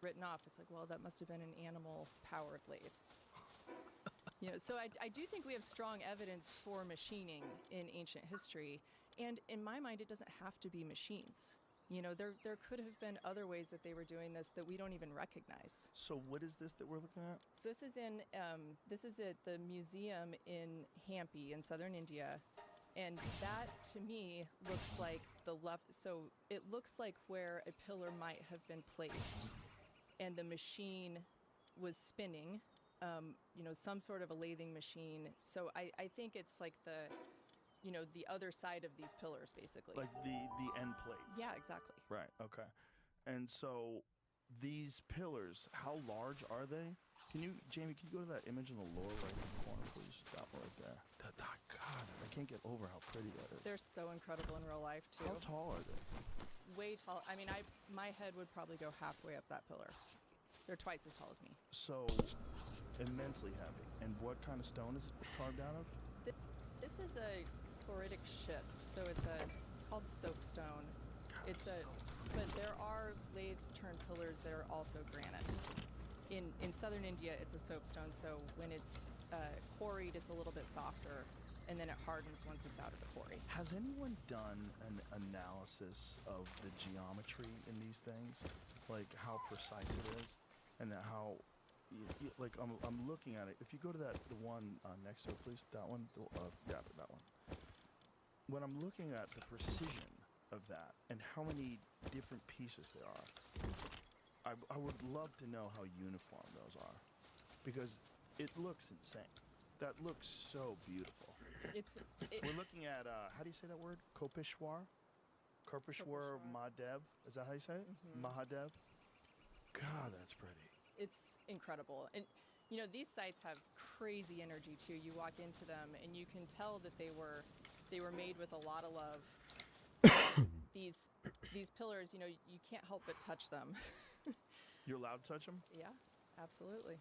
written off. It's like, well, that must have been an animal-powered lathe. So I do think we have strong evidence for machining in ancient history. And in my mind, it doesn't have to be machines. There could have been other ways that they were doing this that we don't even recognize. So what is this that we're looking at? So this is at the museum in Hampi in southern India. And that, to me, looks like so it looks like where a pillar might have been placed. And the machine was spinning, some sort of a lathing machine. So I think it's like the other side of these pillars, basically. Like the end plates. Yeah, exactly. Right, okay. And so these pillars, how large are they? Jamie, can you go to that image in the lower right corner, please? That one right there. God, I can't get over how pretty that is. They're so incredible in real life, too. How tall are they? Way tall. I mean, my head would probably go halfway up that pillar. They're twice as tall as me. So immensely heavy. And what kind of stone is it carved out of? This is a chloritic schist, so it's called soapstone. But there are lathe-turned pillars that are also granite. In southern India, it's a soapstone, so when it's quarried, it's a little bit softer, and then it hardens once it's out of the quarry. Has anyone done an analysis of the geometry in these things, like how precise it is, and how, like I'm looking at it. If you go to the one next to it, please, that one, that one. When I'm looking at the precision of that and how many different pieces there are, I would love to know how uniform those are, because it looks insane. That looks so beautiful. We're looking at, how do you say that word? Kopeshwar Mahadev. Is that how you say it? Mm-hmm. Mahadev? God, that's pretty. It's incredible. And, these sites have crazy energy, too. You walk into them, and you can tell that they were made with a lot of love. These pillars, you can't help but touch them. You're allowed to touch them? Yeah, absolutely.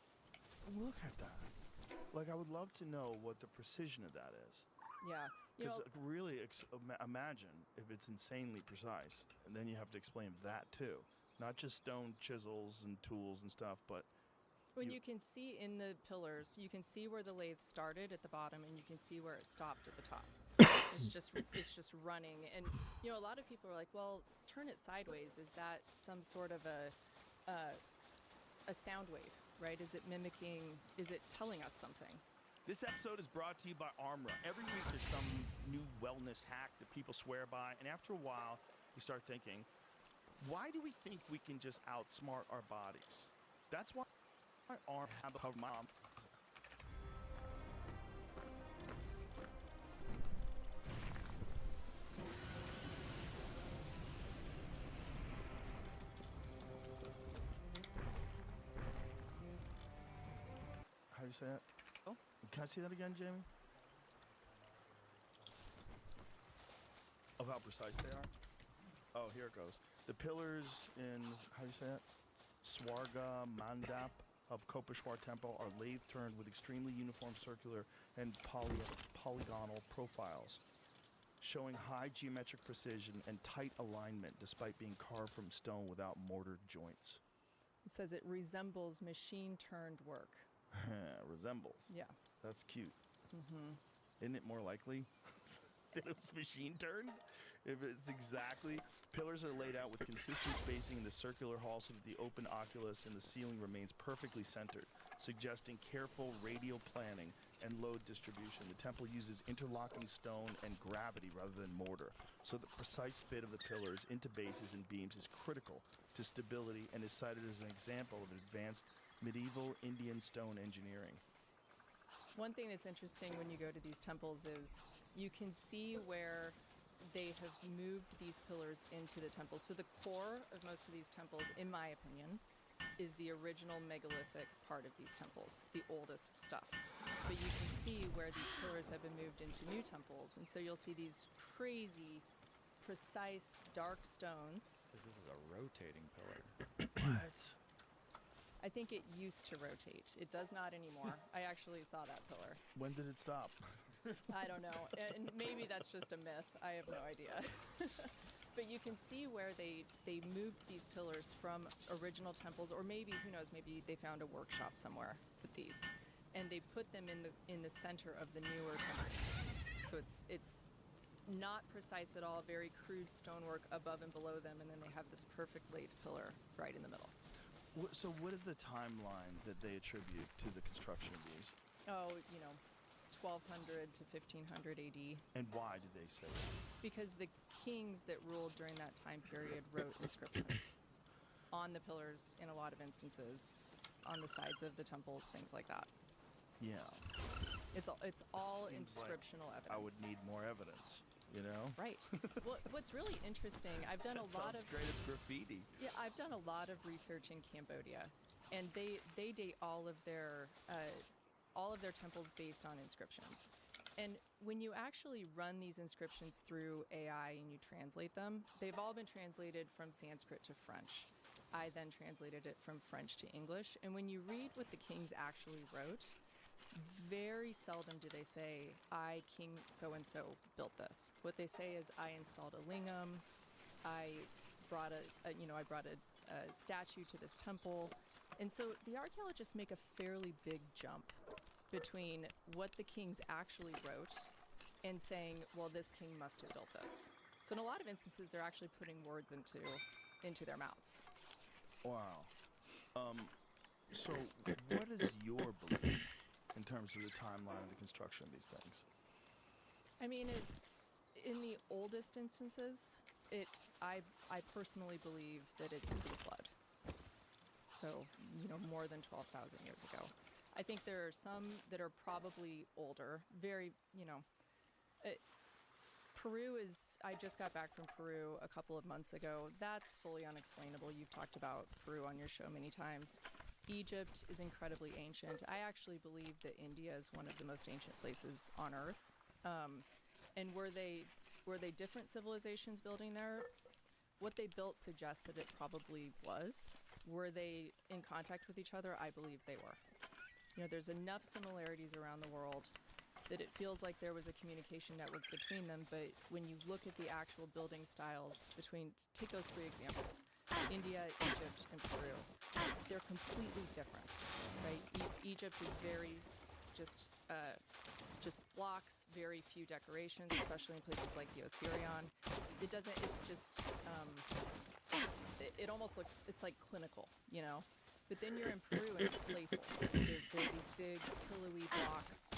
Look at that. Like, I would love to know what the precision of that is. Yeah. Because really, imagine if it's insanely precise, and then you have to explain that too. Not just stone chisels and tools and stuff, but... When you can see in the pillars, you can see where the lathe started at the bottom, and you can see where it stopped at the top. It's just running. And, a lot of people are like, well, turn it sideways. Is that some sort of a sound wave, right? Is it telling us something? This episode is brought to you by Armra. Every week there's some new wellness hack that people swear by, and after a while, you start thinking, why do we think we can just outsmart our bodies? That's why Armra have a mom. How do you say that? Oh. Can I see that again, Jamie? Of how precise they are? Oh, here it goes. The pillars in, how do you say it? Swarga Mandap of Kopeshwar Temple are lathe-turned with extremely uniform circular and polygonal profiles, showing high geometric precision and tight alignment despite being carved from stone without mortar joints. It says it resembles machine-turned work. Resembles. Yeah. That's cute. Mm-hmm. Isn't it more likely that it's machine turned? If it's exactly... Pillars are laid out with consistent spacing in the circular hall so that the open oculus in the ceiling remains perfectly centered, suggesting careful radial planning and load distribution. The temple uses interlocking stone and gravity rather than mortar, so the precise fit of the pillars into bases and beams is critical to stability and is cited as an example of advanced medieval Indian stone engineering. One thing that's interesting when you go to these temples is you can see where they have moved these pillars into the temple. So the core of most of these temples, in my opinion, is the original megalithic part of these temples, the oldest stuff. But you can see where these pillars have been moved into new temples. And so you'll see these crazy, precise, dark stones. This is a rotating pillar. What? I think it used to rotate. It does not anymore. I actually saw that pillar. When did it stop? I don't know. And maybe that's just a myth. I have no idea. But you can see where they moved these pillars from original temples, or maybe, who knows, maybe they found a workshop somewhere with these, and they put them in the center of the newer temple. So it's not precise at all, very crude stonework above and below them, and then they have this perfect lathe pillar right in the middle. So what is the timeline that they attribute to the construction of these? Oh, 1200 to 1500 AD. And why do they say that? Because the kings that ruled during that time period wrote inscriptions on the pillars in a lot of instances, on the sides of the temples, things like that. Yeah. It's all Seems like inscriptional evidence. I would need more evidence, you know? Right. Well, what's really interesting, I've done a lot of great as graffiti. Yeah, I've done a lot of research in Cambodia, and they date all of their temples based on inscriptions. And when you actually run these inscriptions through AI and you translate them, they've all been translated from Sanskrit to French. I then translated it from French to English. And when you read what the kings actually wrote, very seldom do they say, I, King so-and-so, built this. What they say is, I installed a lingam, I brought a statue to this temple. And so the archaeologists make a fairly big jump between what the kings actually wrote and saying, well, this king must have built this. So in a lot of instances, they're actually putting words into their mouths. Wow. So what is your belief in terms of the timeline of the construction of these things? I mean, in the oldest instances, I personally believe that it's pre-flood. So, more than 12,000 years ago. I think there are some that are probably older, very, Peru I just got back from Peru a couple of months ago. That's fully unexplainable. You've talked about Peru on your show many times. Egypt is incredibly ancient. I actually believe that India is one of the most ancient places on Earth. And were they different civilizations building there? What they built suggests that it probably was. Were they in contact with each other? I believe they were. There's enough similarities around the world that it feels like there was a communication network between them, but when you look at the actual building styles take those three examples, India, Egypt, and Peru, they're completely different, right? Egypt is very just blocks, very few decorations, especially in places like the Osirion. It almost looks, it's like clinical, But then you're in Peru and it's playful. There are these big, pillowy blocks.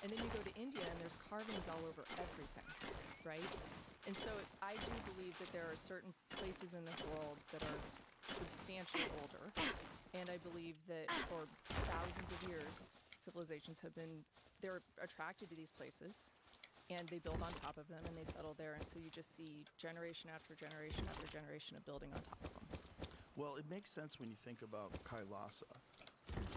And then you go to India and there's carvings all over everything, right? And so I do believe that there are certain places in this world that are substantially older. And I believe that for thousands of years, civilizations they're attracted to these places. And they build on top of them and they settle there. And so you just see generation after generation after generation of building on top of them. Well, it makes sense when you think about Kailasa.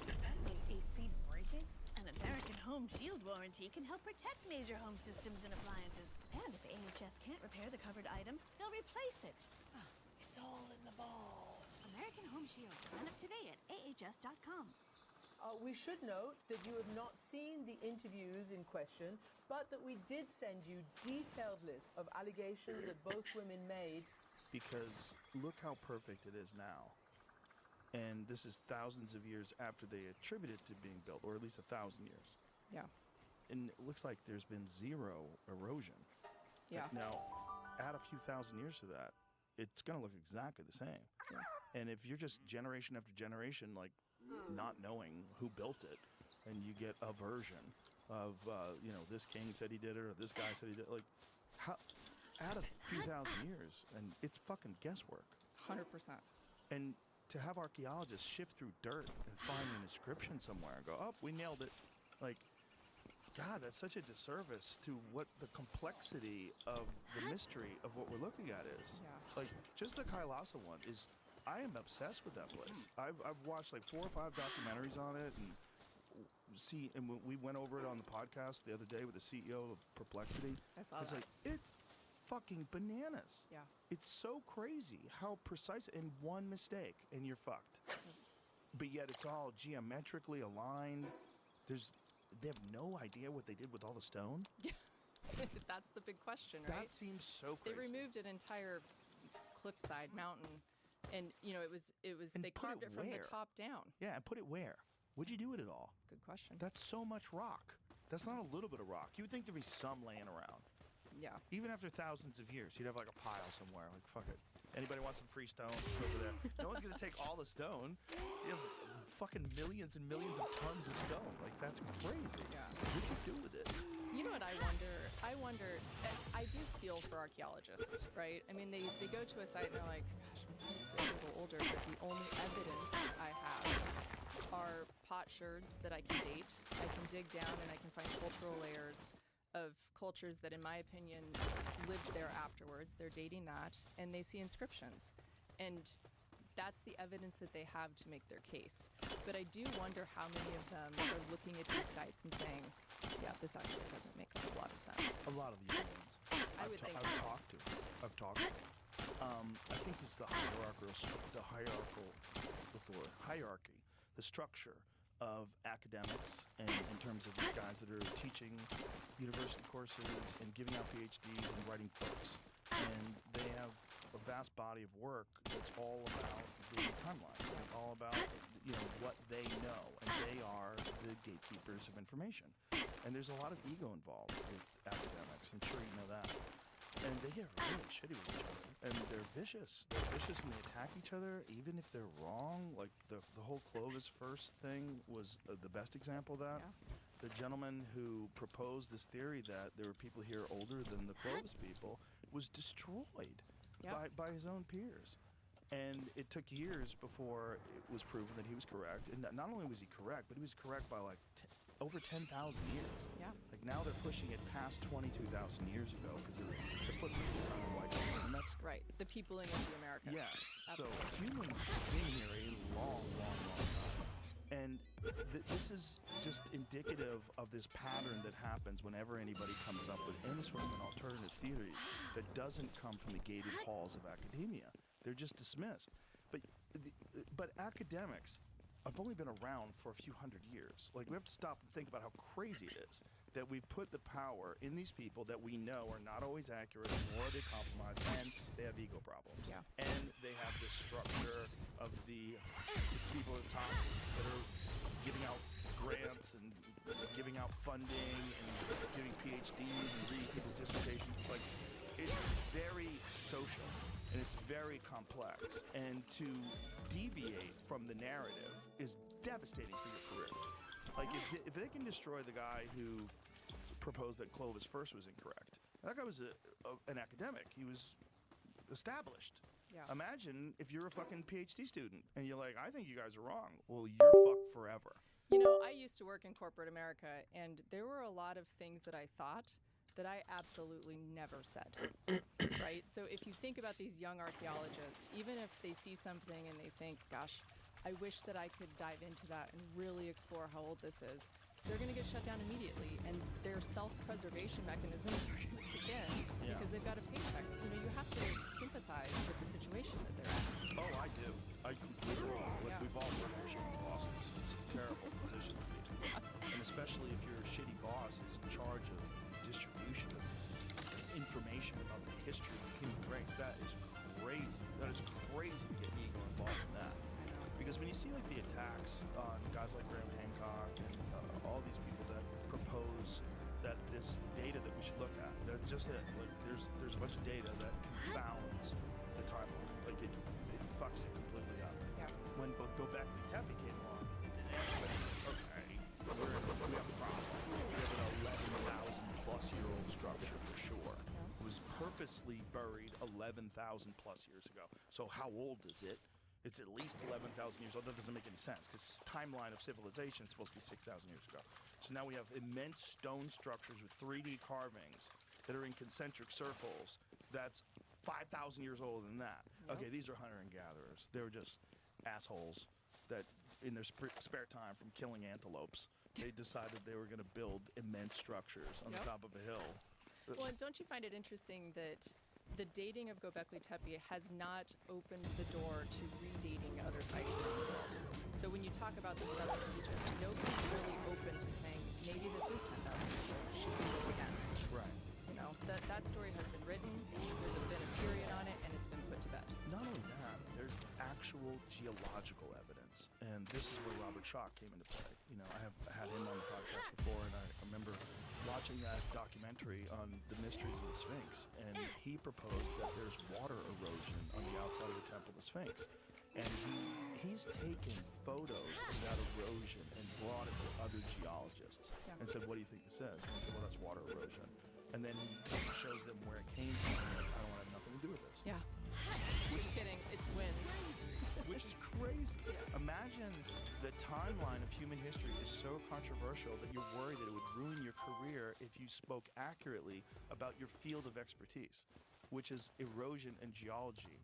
Does that mean AC breaking? An American Home Shield warranty can help protect major home systems and appliances. And if AHS can't repair the covered item, they'll replace it. It's all in the ball. American Home Shield. Sign up today at ahs.com. We should note that you have not seen the interviews in question, but that we did send you detailed lists of allegations that both women made. Because look how perfect it is now. And this is thousands of years after they attribute it to being built, or at least 1,000 years. Yeah. And it looks like there's been zero erosion. Yeah. Now, add a few thousand years to that, it's going to look exactly the same. Yeah. And if you're just generation after generation, like not knowing who built it, and you get a version of, this king said he did it, or this guy said he did it, like, how, add a few thousand years, and it's fucking guesswork. 100%. And to have archaeologists shift through dirt and find an inscription somewhere and go, oh, we nailed it. Like, God, that's such a disservice to what the complexity of the mystery of what we're looking at is. Yeah. Like, just the Kailasa one is, I am obsessed with that place. I've watched like 4 or 5 documentaries on it, and we went over it on the podcast the other day with the CEO of Perplexity. I saw it's that. like, it's fucking bananas. Yeah. It's so crazy how precise, and one mistake and you're fucked. But yet it's all geometrically aligned. They have no idea what they did with all the stone. Yeah. That's the big question, right? That seems so They crazy. removed an entire cliffside mountain, and it was And they put carved it it from the where? top down. Yeah, and put it where? Would you do it at all? Good question. That's so much rock. That's not a little bit of rock. You would think there'd be some laying around. Yeah. Even after thousands of years, you'd have like a pile somewhere. Like, fuck it. Anybody want some free stone? It's over there. No one's gonna take all the stone. You have fucking millions and millions of tons of stone. Like, that's crazy. Yeah. What'd you do with it? You know what I wonder? and I do feel for archaeologists, right? I mean, they go to a site and they're like, gosh, this feels a little older, but the only evidence I have are potsherds that I can date. I can dig down and I can find cultural layers of cultures that, in my opinion, lived there afterwards. They're dating that, and they see inscriptions. And that's the evidence that they have to make their case. But I do wonder how many of them are looking at these sites and saying, yeah, this actually doesn't make a whole lot of sense. A lot of the young ones. I would think I've so. talked to. I've talked to. I think this is the hierarchy, the structure of academics, and in terms of these guys that are teaching university courses and giving out PhDs and writing books, and they have a vast body of work that's all about the timeline, and all about what they know, and they are the gatekeepers of information. And there's a lot of ego involved with academics. I'm sure you know that. And they get really shitty with each other. And they're vicious. They're vicious when they attack each other, even if they're wrong. Like, the whole Clovis first thing was the best example of that. Yeah. The gentleman who proposed this theory that there were people here older than the Clovis people was destroyed Yeah. by his own peers. And it took years before it was proven that he was correct. And not only was he correct, but he was correct by like over 10,000 years. Yeah. Like, now they're pushing it past 22,000 years ago because of the footprint they found in white people in Mexico. Right. The peopling of the Americas. Yes. So Absolutely. humans have been here a long, long, long time. And this is just indicative of this pattern that happens whenever anybody comes up with any sort of an alternative theory that doesn't come from the gated halls of academia. They're just dismissed. But academics have only been around for a few hundred years. Like, we have to stop and think about how crazy it is that we've put the power in these people that we know are not always accurate, nor are they compromised, and they have ego problems. Yeah. And they have this structure of the people at the top that are giving out grants and giving out funding and giving PhDs and reading people's dissertations. Like, it's very social and it's very complex. And to deviate from the narrative is devastating for your career. Like, if they can destroy the guy who proposed that Clovis first was incorrect, that guy was an academic. He was established. Yeah. Imagine if you're a fucking PhD student and you're like, I think you guys are wrong. Well, you're fucked forever. I used to work in corporate America, and there were a lot of things that I thought that I absolutely never said, right? So if you think about these young archaeologists, even if they see something and they think, gosh, I wish that I could dive into that and really explore how old this is, they're going to get shut down immediately, and their self-preservation mechanisms are going to kick in Yeah. because they've got a paycheck. You have to sympathize with the situation that they're in. Oh, I do. I completely do. Like, Yeah. we've all worked for shitty bosses. It's a terrible position to be in. And especially if your shitty boss is in charge of distribution of information about the history of the human race. That is crazy. That is crazy to get ego involved in that. Because when you see like the attacks on guys like Graham Hancock and all these people that propose that this data that we should look at, that's just it. Like, there's a bunch of data that confounds the timeline. Like, it fucks it completely up. Yeah. When Gobekli Tepe came along, and everybody said, okay, we have a problem. We have an 11,000 plus year old structure for sure. Yeah. It was purposely buried 11,000 plus years ago. So how old is it? It's at least 11,000 years old. That doesn't make any sense because timeline of civilization is supposed to be 6,000 years ago. So now we have immense stone structures with 3D carvings that are in concentric circles. That's 5,000 years older than that. Yep. Okay, these are hunter and gatherers. They were just assholes that, in their spare time from killing antelopes, they decided they were going to build immense structures on the Yep. top of a hill. Well, and don't you find it interesting that the dating of Gobekli Tepe has not opened the door to redating other sites around the world? So when you talk about the stuff in Egypt, nobody's really open to saying, maybe this is 10,000 years old. Should we look again? Right. shock came into play. You know, I have had him on the podcast before, and I remember watching that documentary on the mysteries of the Sphinx, and he proposed that there's water erosion on the outside of the Temple of the Sphinx. And he's taken photos of that erosion and brought it to other geologists and said, what do you think this is? And they said, well, that's water erosion. And then he shows them where it came from. And I don't want to have nothing to do with this. Yeah. Just kidding. It's wind. Which is crazy. Imagine the timeline of human history is so controversial that you're worried that it would ruin your career if you spoke accurately about your field of expertise, which is erosion and geology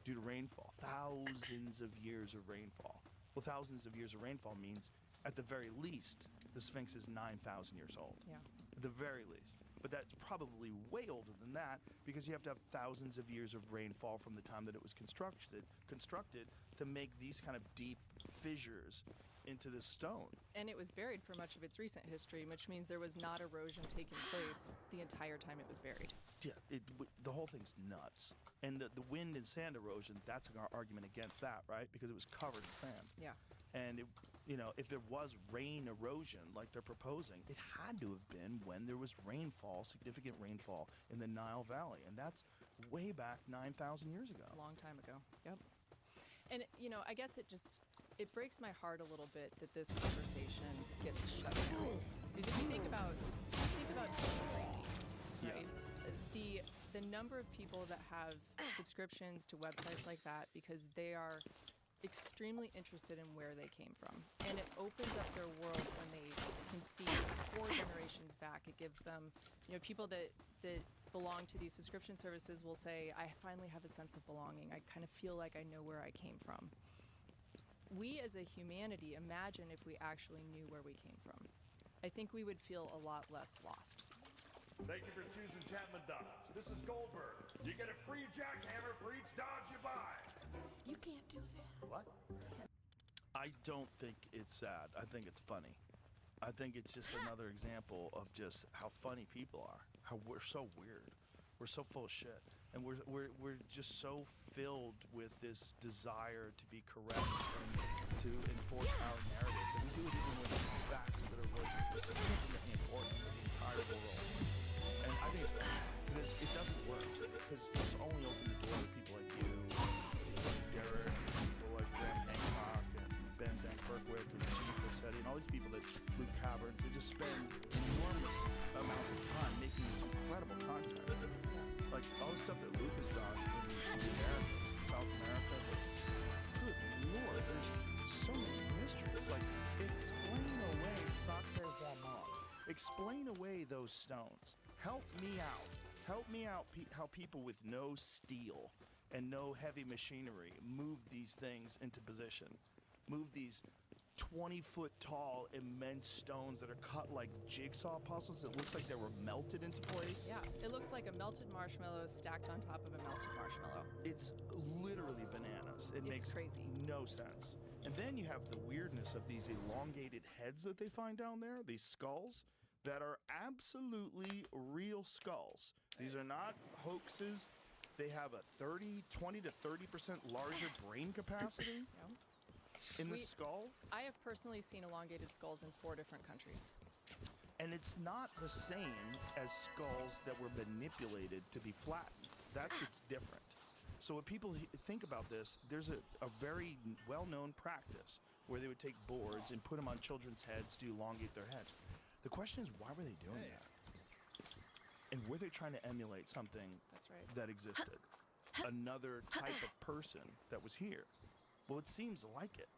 due to rainfall. Thousands of years of rainfall. Well, thousands of years of rainfall means, at the very least, the Sphinx is 9,000 years old. Yeah. At the very least. But that's probably way older than that, because you have to have thousands of years of rainfall from the time that it was constructed to make these kind of deep fissures into this stone. And it was buried for much of its recent history, which means there was not erosion taking place the entire time it was buried. Yeah, the whole thing's nuts. And the wind and sand erosion, that's an argument against that, right? Because it was covered in sand. Yeah. And, if there was rain erosion like they're proposing, it had to have been when there was rainfall, significant rainfall in the Nile Valley. And that's way back 9,000 years ago. A long time ago. Yep. And, I guess it breaks my heart a little bit that this conversation gets shut down. Because if you think about right? The number of people that have subscriptions to websites like that because they are extremely interested in where they came from. And it opens up their world when they can see 4 generations back. It gives them, people that belong to these subscription services will say, I finally have a sense of belonging. I kind of feel like I know where I came from. We as a humanity, imagine if we actually knew where we came from. I think we would feel a lot less lost. Thank you for choosing Chapman Dodge. This is Goldberg. You get a free jackhammer for each Dodge you buy. You can't do that. What? I don't think it's sad. I think it's funny. I think it's just another example of just how funny people are. How we're so weird. We're so full of shit. And we're just so filled with this desire to be correct and to enforce our narrative. And we do it even with facts that are really significantly important to the entire world. And I think it's funny because it doesn't work. Because it's only opened the door to people like you, Derek, people like Graham Hancock, and Ben Berkowitz, and Jimmy Corsetti, and all these people that Luke Caverns, they just spend enormous amounts of time making this incredible content. Like all the stuff that Luke has done in the Americas, in South America, good lord, there's so many mysteries. Like, explain away Sacsayhuamán. Explain away those stones. Help me out. Help me out how people with no steel and no heavy machinery move these things into position. Move these 20-foot tall, immense stones that are cut like jigsaw puzzles. It looks like they were melted into place. Yeah, it looks like a melted marshmallow stacked on top of a melted marshmallow. It's literally bananas. It makes crazy. No sense. And then you have the weirdness of these elongated heads that they find down there, these skulls that are absolutely real skulls. These are not hoaxes. They have a 20 to 30% larger brain capacity. Yeah. In the skull. I have personally seen elongated skulls in 4 different countries. And it's not the same as skulls that were manipulated to be flattened. That's what's different. So when people think about this, there's a very well-known practice where they would take boards and put them on children's heads to elongate their heads. The question is, why were they doing that? And were they trying to emulate something That's right. that existed? Another type of person that was here? Well, it seems like it.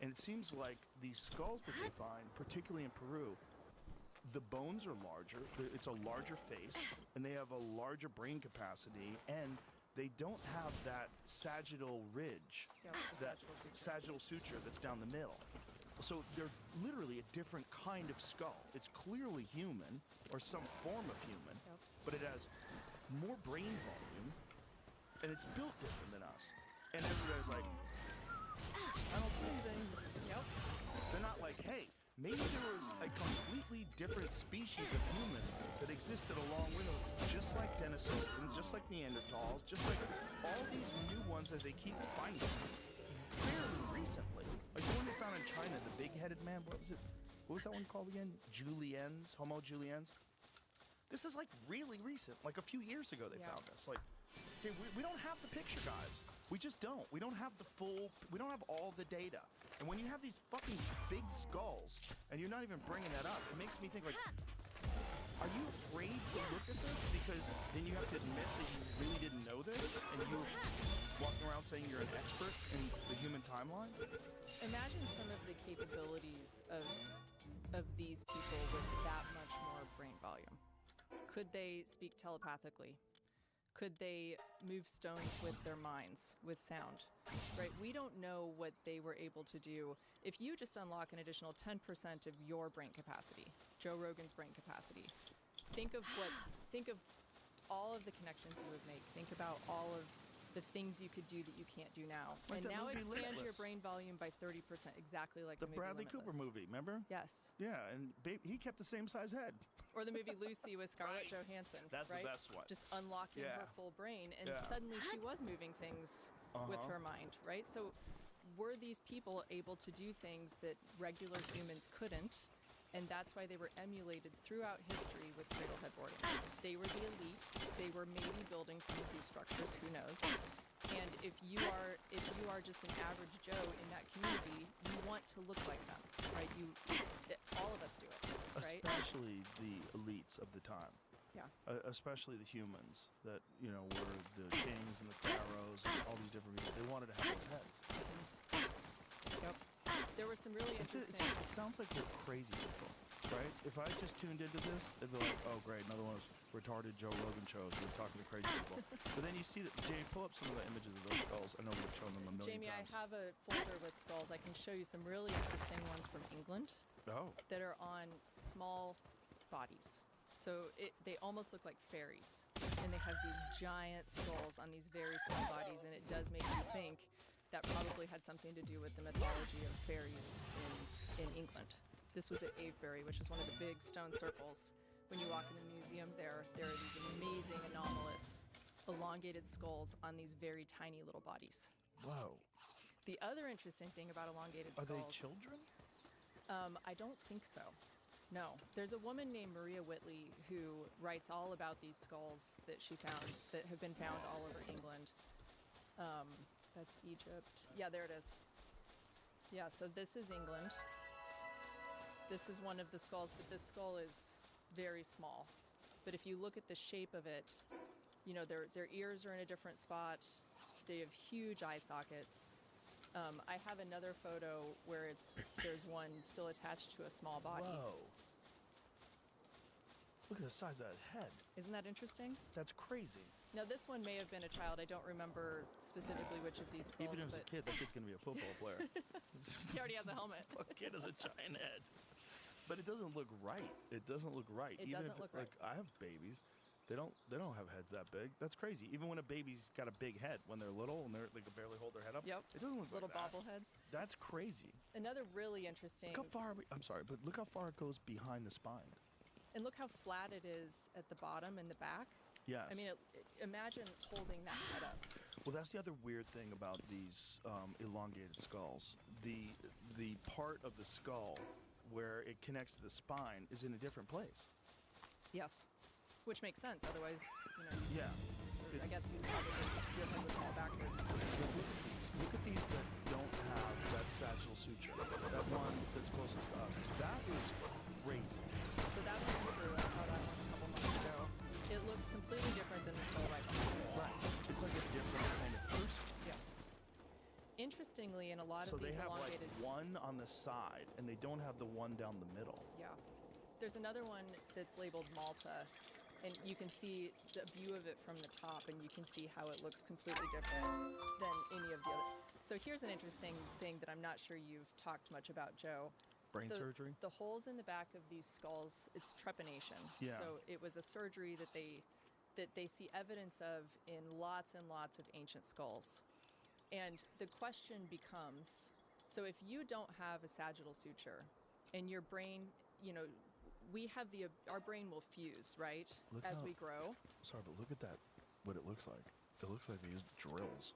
And it seems like these skulls that they find, particularly in Peru, the bones are larger, it's a larger face, and they have a larger brain capacity, and they don't have that sagittal ridge, that sagittal suture that's down the middle. So they're literally a different kind of skull. It's clearly human, or some form of human, but it has more brain volume, and it's built different than us. And everybody's like, I don't see anything. Yep. They're not like, hey, maybe there was a completely different species of human that existed along with them, just like Denisovans, just like Neanderthals, just like all these new ones that they keep finding fairly recently. Like the one they found in China, the big-headed man. What was it? What was that one called again? Juliennes, Homo juliennes. This is like really recent. Like a few years ago they found this. Like, okay, we don't have the picture, guys. We just don't. We don't have the full. We don't have all the data. And when you have these fucking big skulls and you're not even bringing that up, it makes me think like, are you afraid to look at this because then you have to admit that you really didn't know this and you're walking around saying you're an expert in the human timeline? Imagine some of the capabilities of these people with that much more brain volume. Could they speak telepathically? Could they move stones with their minds, with sound? Right? We don't know what they were able to do. If you just unlock an additional 10% of your brain capacity, Joe Rogan's brain capacity, think of all of the connections you would make. Think about all of the things you could do that you can't do now. Like and that now movie expand your Limitless. brain volume by 30%, exactly like The the movie Bradley Cooper Limitless. movie, remember? Yes. Yeah, and he kept the same size head. Or the movie Lucy with Scarlett Right. Johansson. That's the right? best one. Just unlocking Yeah. her full brain, and Yeah. suddenly she was moving things with her mind, right? So were these people able to do things that regular humans couldn't? And that's why they were emulated throughout history with cradlehead boarding. They were the elite. They were maybe building some of these structures, who knows? And if you are just an average Joe in that community, you want to look like them, right? All of us do it, right? Especially the elites of the time. Yeah. Especially the humans that, were the kings and the pharaohs and all these different people. They wanted to have those heads. Yep. There were some really interesting. It sounds like they're crazy people, right? If I just tuned into this, they'd be like, oh, great, another one of those retarded Joe Rogan shows where he's talking to crazy people. But then you see that, Jamie, pull up some of the images of those skulls. I know we've shown them a million Jamie, times. I have a folder with skulls. I can show you some really interesting ones from England Oh. that are on small bodies. So they almost look like fairies. And they have these giant skulls on these very small bodies. And it does make you think that probably had something to do with the mythology of fairies in England. This was at Avebury, which is one of the big stone circles. When you walk in the museum there are these amazing, anomalous, elongated skulls on these very tiny little bodies. Whoa. The other interesting thing about elongated Are skulls... they children? I don't think so. No. There's a woman named Maria Whitley who writes all about these skulls that she found, that have been found all over England. That's Egypt. Yeah, there it is. Yeah, so this is England. This is one of the skulls, but this skull is very small. But if you look at the shape of it, their ears are in a different spot. They have huge eye sockets. I have another photo where there's one still attached to a small body. Whoa. Look at the size of that head. Isn't that interesting? That's crazy. Now, this one may have been a child. I don't remember specifically which of these skulls. Even as a kid, that kid's going to be a football player. He already has a helmet. That kid has a giant head. But it doesn't look right. It doesn't look right. It Even doesn't look right. Like, I have babies. They don't have heads that big. That's crazy. Even when a baby's got a big head, when they're little and they can barely hold their head up. Yep. It doesn't look Little like that. bobbleheads. That's crazy. Another really interesting... Look how far I'm sorry, but look how far it goes behind the spine. And look how flat it is at the bottom and the back. Yes. I mean, imagine holding that head up. Well, that's the other weird thing about these elongated skulls. The part of the skull where it connects to the spine is in a different place. Yes. Which makes sense. Otherwise, Yeah. I guess you'd probably your head would fall backwards. Look at these that don't have that sagittal suture. That one that's closest to us. That is crazy. So that one's true. I saw that one a couple months ago. It looks completely different than the skull right behind it. Right. It's like a different kind of person. Yes. Interestingly, in a lot So of they these have like elongated... one on the side, and they don't have the one down the middle. Yeah. There's another one that's labeled Malta, and you can see the view of it from the top, and you can see how it looks completely different than any of the other. So here's an interesting thing that I'm not sure you've talked much about, Joe. Brain surgery? The holes in the back of these skulls, it's trepanation. Yeah. So it was a surgery that they see evidence of in lots and lots of ancient skulls. And the question becomes, so if you don't have a sagittal suture and your brain, our brain will fuse, right? Look as how- we grow. Sorry, but look at that, what it looks like. It looks like they used drills,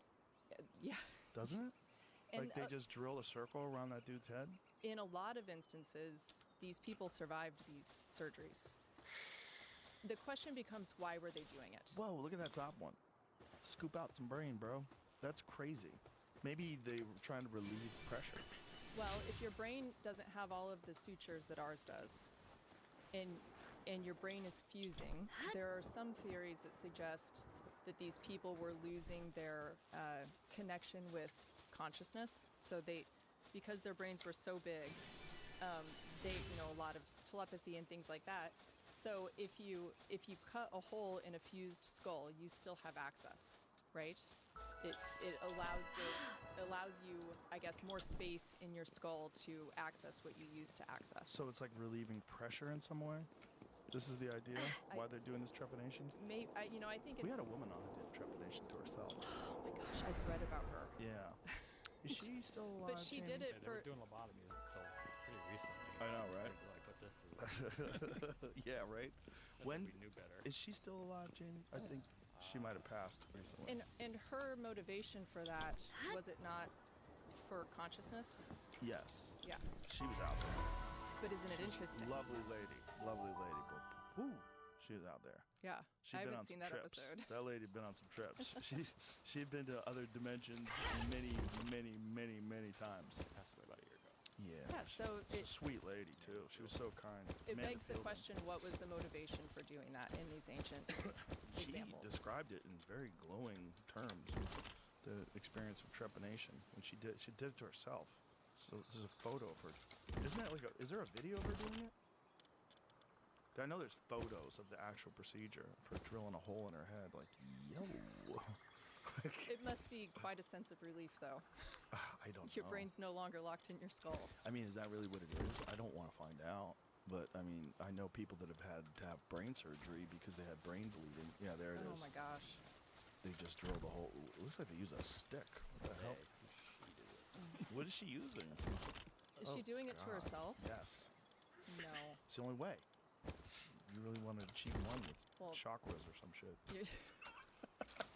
Yeah. doesn't it? And Like they just drill a circle around that dude's head? in a lot of instances, these people survived these surgeries. The question becomes, why were they doing it? Whoa, look at that top one. Scoop out some brain, bro. That's crazy. Maybe they were trying to relieve pressure. Well, if your brain doesn't have all of the sutures that ours does, and your brain is fusing, there are some theories that suggest that these people were losing their connection with consciousness. So because their brains were so big, they, a lot of telepathy and things like that. So if you cut a hole in a fused skull, you still have access, right? It allows you, I guess, more space in your skull to access what you used to access. So it's like relieving pressure in some way? This is the idea? Why they're doing this trepanation? I think it's... We had a woman on who did trepanation to herself. Oh my gosh, I've read about her. Yeah. Is she still alive? But she Jamie? did it They for... were doing lobotomy until pretty recently. I know, right? Like what this is. Yeah, right? I think When we knew better. is she still alive, Jamie? I think she might have passed recently. And her motivation for that, was it not for consciousness? Yes. Yeah. She was out there. But isn't it interesting? Lovely lady. Lovely lady. But whoo, she was out there. Yeah. She'd I been haven't on seen some that trips. episode. That lady had been on some trips. She'd been to other dimensions many, many, many, many times. Passed away about a year ago. Yeah. Yeah, so She's a sweet lady too. She was so kind. it Amanda begs the Fielding. question, what was the motivation for doing that in these ancient She examples? described it in very glowing terms. The experience of trepanation, and she did it to herself. So there's a photo of her. Isn't that like is there a video of her doing it? I know there's photos of the actual procedure of her drilling a hole in her head. Like, yo. It must be quite a sense of relief, though. I don't Your know. brain's no longer locked in your skull. I mean, is that really what it is? I don't want to find out. But I mean, I know people that have had to have brain surgery because they had brain bleeding. Yeah, there it Oh is. my gosh. They just drilled a hole. It looks like they use a stick. What the hell? She did it. What is she using? Is Oh, she doing it to God. herself? Yes. No. It's the only way. You really want to achieve one with Well- chakras or some shit.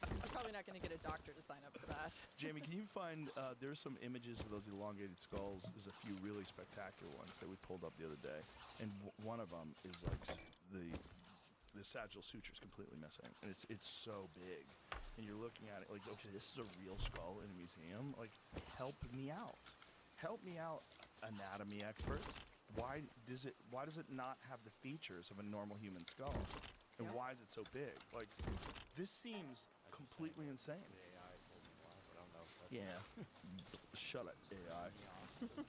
I'm probably not going to get a doctor to sign up for that. Jamie, can you find, there's some images of those elongated skulls. There's a few really spectacular ones that we pulled up the other day. And one of them is like the sagittal suture is completely missing. And it's so big. And you're looking at it like, okay, this is a real skull in a museum. Like, help me out. Help me out, anatomy experts. Why does it not have the features of a normal human skull? And Yeah. why is it so big? Like, this seems completely insane. The AI told me why, but I don't know if that's Yeah. Shut it, AI.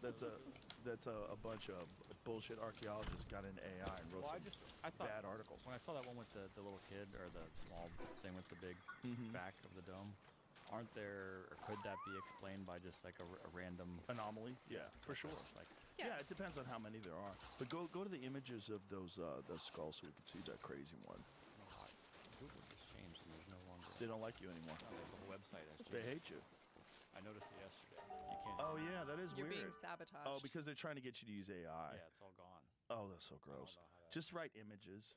That's a bunch of bullshit archaeologists got into AI and wrote Well, some I thought bad articles. when I saw that one with the little kid or the small thing with the big back of the dome, aren't there, or could that be explained by just like a random Anomaly? Yeah, for sure. like Yeah, it depends on how many there are. But go to the images of those skulls so we can see that crazy one. Google just changed and there's no longer They don't like you anymore. the whole website has They changed. hate you. I noticed it yesterday. You can't. Oh yeah, that is You're weird. being sabotaged. Oh, because they're trying to get you to use AI. Yeah, it's all gone. Oh, that's so gross. know how that- Just write images.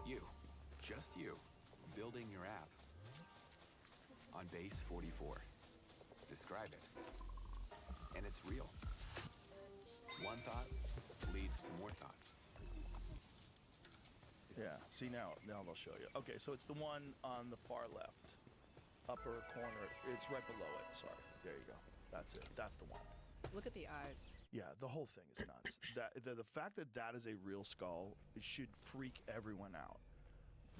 You, just you, building your app on base 44. Describe it. And it's real. One thought leads to more thoughts. Yeah. See now they'll show you. Okay, so it's the one on the far left, upper corner. It's right below it. Sorry. There you go. That's it. That's the one. Look at the eyes. Yeah, the whole thing is nuts. The fact that that is a real skull, it should freak everyone out.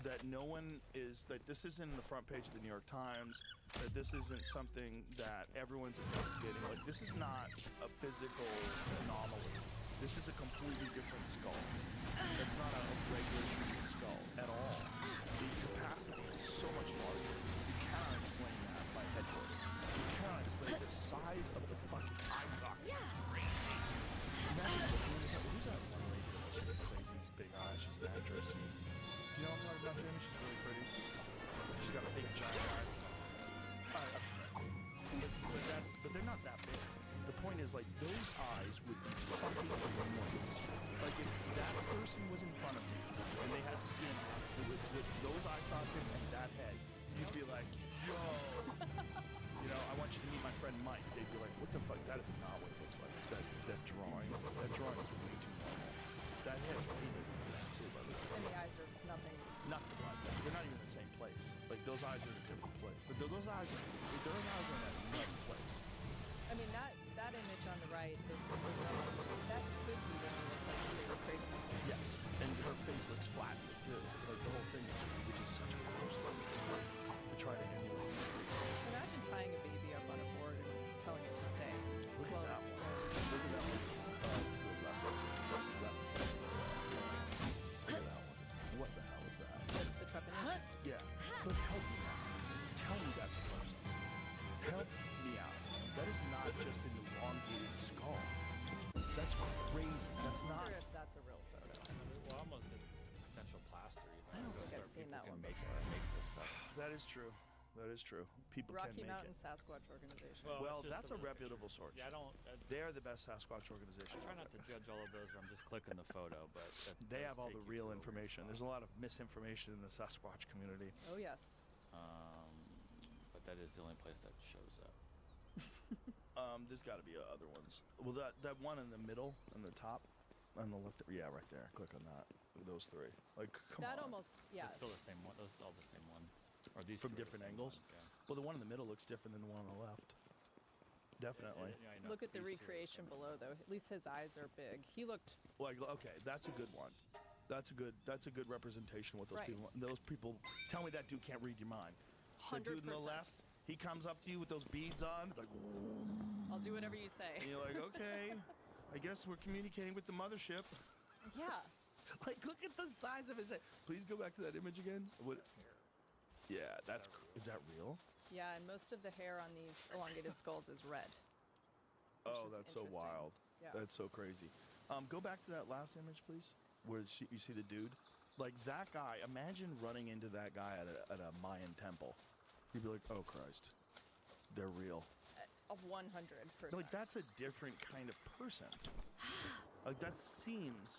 That no one is, that this isn't the front page of the New York Times, that this isn't something that everyone's investigating. Like, this is not a physical anomaly. This is a completely different skull. That's not a regular human skull at all. The capacity is so much larger. You cannot explain that by head loading. You cannot explain the size of the fucking eye socket. It's crazy. Imagine who's that one lady that has really crazy big eyes? She's an actress. Do you know what I'm talking about, Jamie? She's really pretty. She's got big giant eyes. But they're not that big. The point is, like, those eyes would be fucking enormous. Like, if that person was in front of you and they had skin with those eye sockets and that head, you'd be like, yo. you know, I want you to meet my friend Mike. They'd be like, what the fuck? That is not what it looks like. That drawing is way too normal. That head's way bigger than that too, by the way. And the eyes are nothing. Nothing like that. They're not even in the same place. Like those eyes are in a different place. Those eyes are in another place. I mean, that image on the right, that could be what it looks like if they were creating it. Yes, and her face looks flat too. Like the whole thing, which is such a gross thing to try to emulate. Imagine tying a baby up on a board and telling it to stay. Look at that one. Look at that one. To the left. Look at that one. What the hell is that? The trepanation. Yeah. But help me out. Tell me that's a person. Help me out. That is not just an elongated skull. That's crazy. That's I not. wonder if that's a real photo. Well, almost a potential plaster. I don't think I've seen that one Make before. this stuff. That is true. That is true. People Rocky can make Mountain it. Sasquatch Organization. Well, it's just that's a reputable source. Yeah, They are the best Sasquatch organization. try out not to there. judge all of those. I'm just clicking the photo, but They have all the real information. There's a lot of misinformation in the Sasquatch community. Oh, yes. But that is the only place that shows up. There's got to be other ones. Well, that one in the middle, on the top, on the left. Yeah, right there. Click on that. Those three. Like, come That on. almost, yeah. It's still the same one. Those are all the same one. Or these From two are the different same angles? ones, yeah. Well, the one in the middle looks different than the one on the left. Definitely. Yeah, I know. Look at the These two are recreation same. below, though. At least his eyes are big. He looked Like, okay, that's a good one. That's a good representation. What those Right. people. Those people. Tell me that dude can't read your mind. The dude on the 100%. left. He comes up to you with those beads on. It's like, I'll do whatever you say. and you're like, okay, I guess we're communicating with the mothership. Yeah. Like, look at the size of his head. Please go back to that image again. What? Yeah, is that real? Yeah, and most of the hair on these elongated skulls is red. Oh, is that's so interesting. wild. Yeah. That's so crazy. Go back to that last image, please, where you see the dude. Like that guy. Imagine running into that guy at a Mayan temple. You'd be like, oh Christ, they're real. Of 100%. Like that's a different kind of person. Like that seems,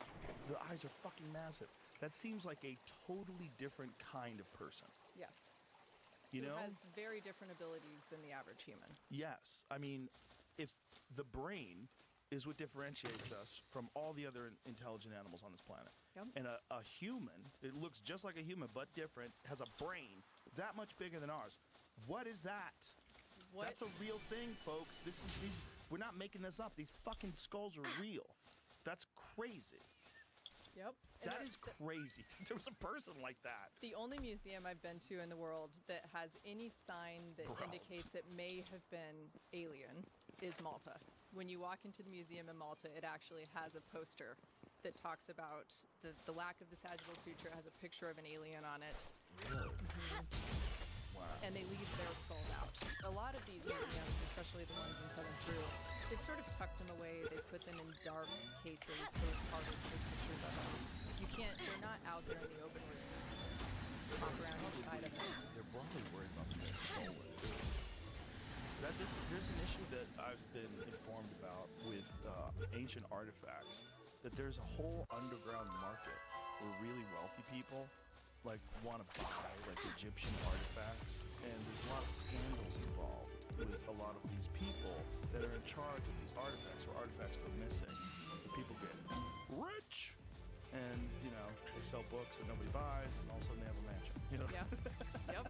the eyes are fucking massive. That seems like a totally different kind of person. Yes. You Who know? has very different abilities than the average human. Yes. I mean, if the brain is what differentiates us from all the other intelligent animals on this planet. Yep. And a human, it looks just like a human but different, has a brain that much bigger than ours. What is that? What? That's a real thing, folks. We're not making this up. These fucking skulls are real. That's crazy. Yep. And That is crazy. There was a person like that. the only museum I've been to in the world that has any sign that Bro. indicates it may have been alien is Malta. When you walk into the museum in Malta, it actually has a poster that talks about the lack of the sagittal suture, has a picture of an alien on it, Really? Wow. and they leave their skulls out. A lot of these museums, especially the ones in Southern Peru, they've sort of tucked them away. They put them in dark cases so it's harder to take pictures of them. You can't, they're not out there in the open room. Walk around each side of them. They're probably worried about the stolen too. There's an issue that I've been informed about with ancient artifacts. That there's a whole underground market where really wealthy people like want to buy like Egyptian artifacts, and there's a lot of scandals involved with a lot of these people that are in charge of these artifacts, where artifacts go missing. People get rich, and you know they sell books that nobody buys, and all of a sudden they have a mansion. You know? Yeah. Yep.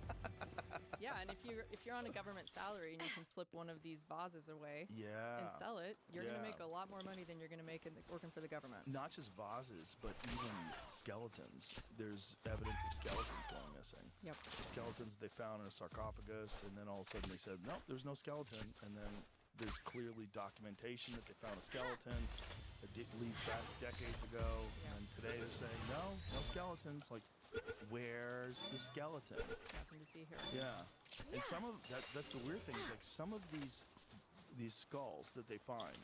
Yeah, and if you're on a government salary and you can slip one of these vases away Yeah. and sell it, you're going to Yeah. make a lot more money than you're going to make working for the government. Not just vases, but even skeletons. There's evidence of skeletons going missing. Yep. The skeletons they found in a sarcophagus, and then all of a sudden they said, nope, there's no skeleton. And then there's clearly documentation that they found a skeleton. It leads back decades ago. Yeah. And today they're saying, no skeletons. Like, where's the skeleton? Nothing to see here. Yeah. And some of that's the weird thing is like some of these skulls that they find.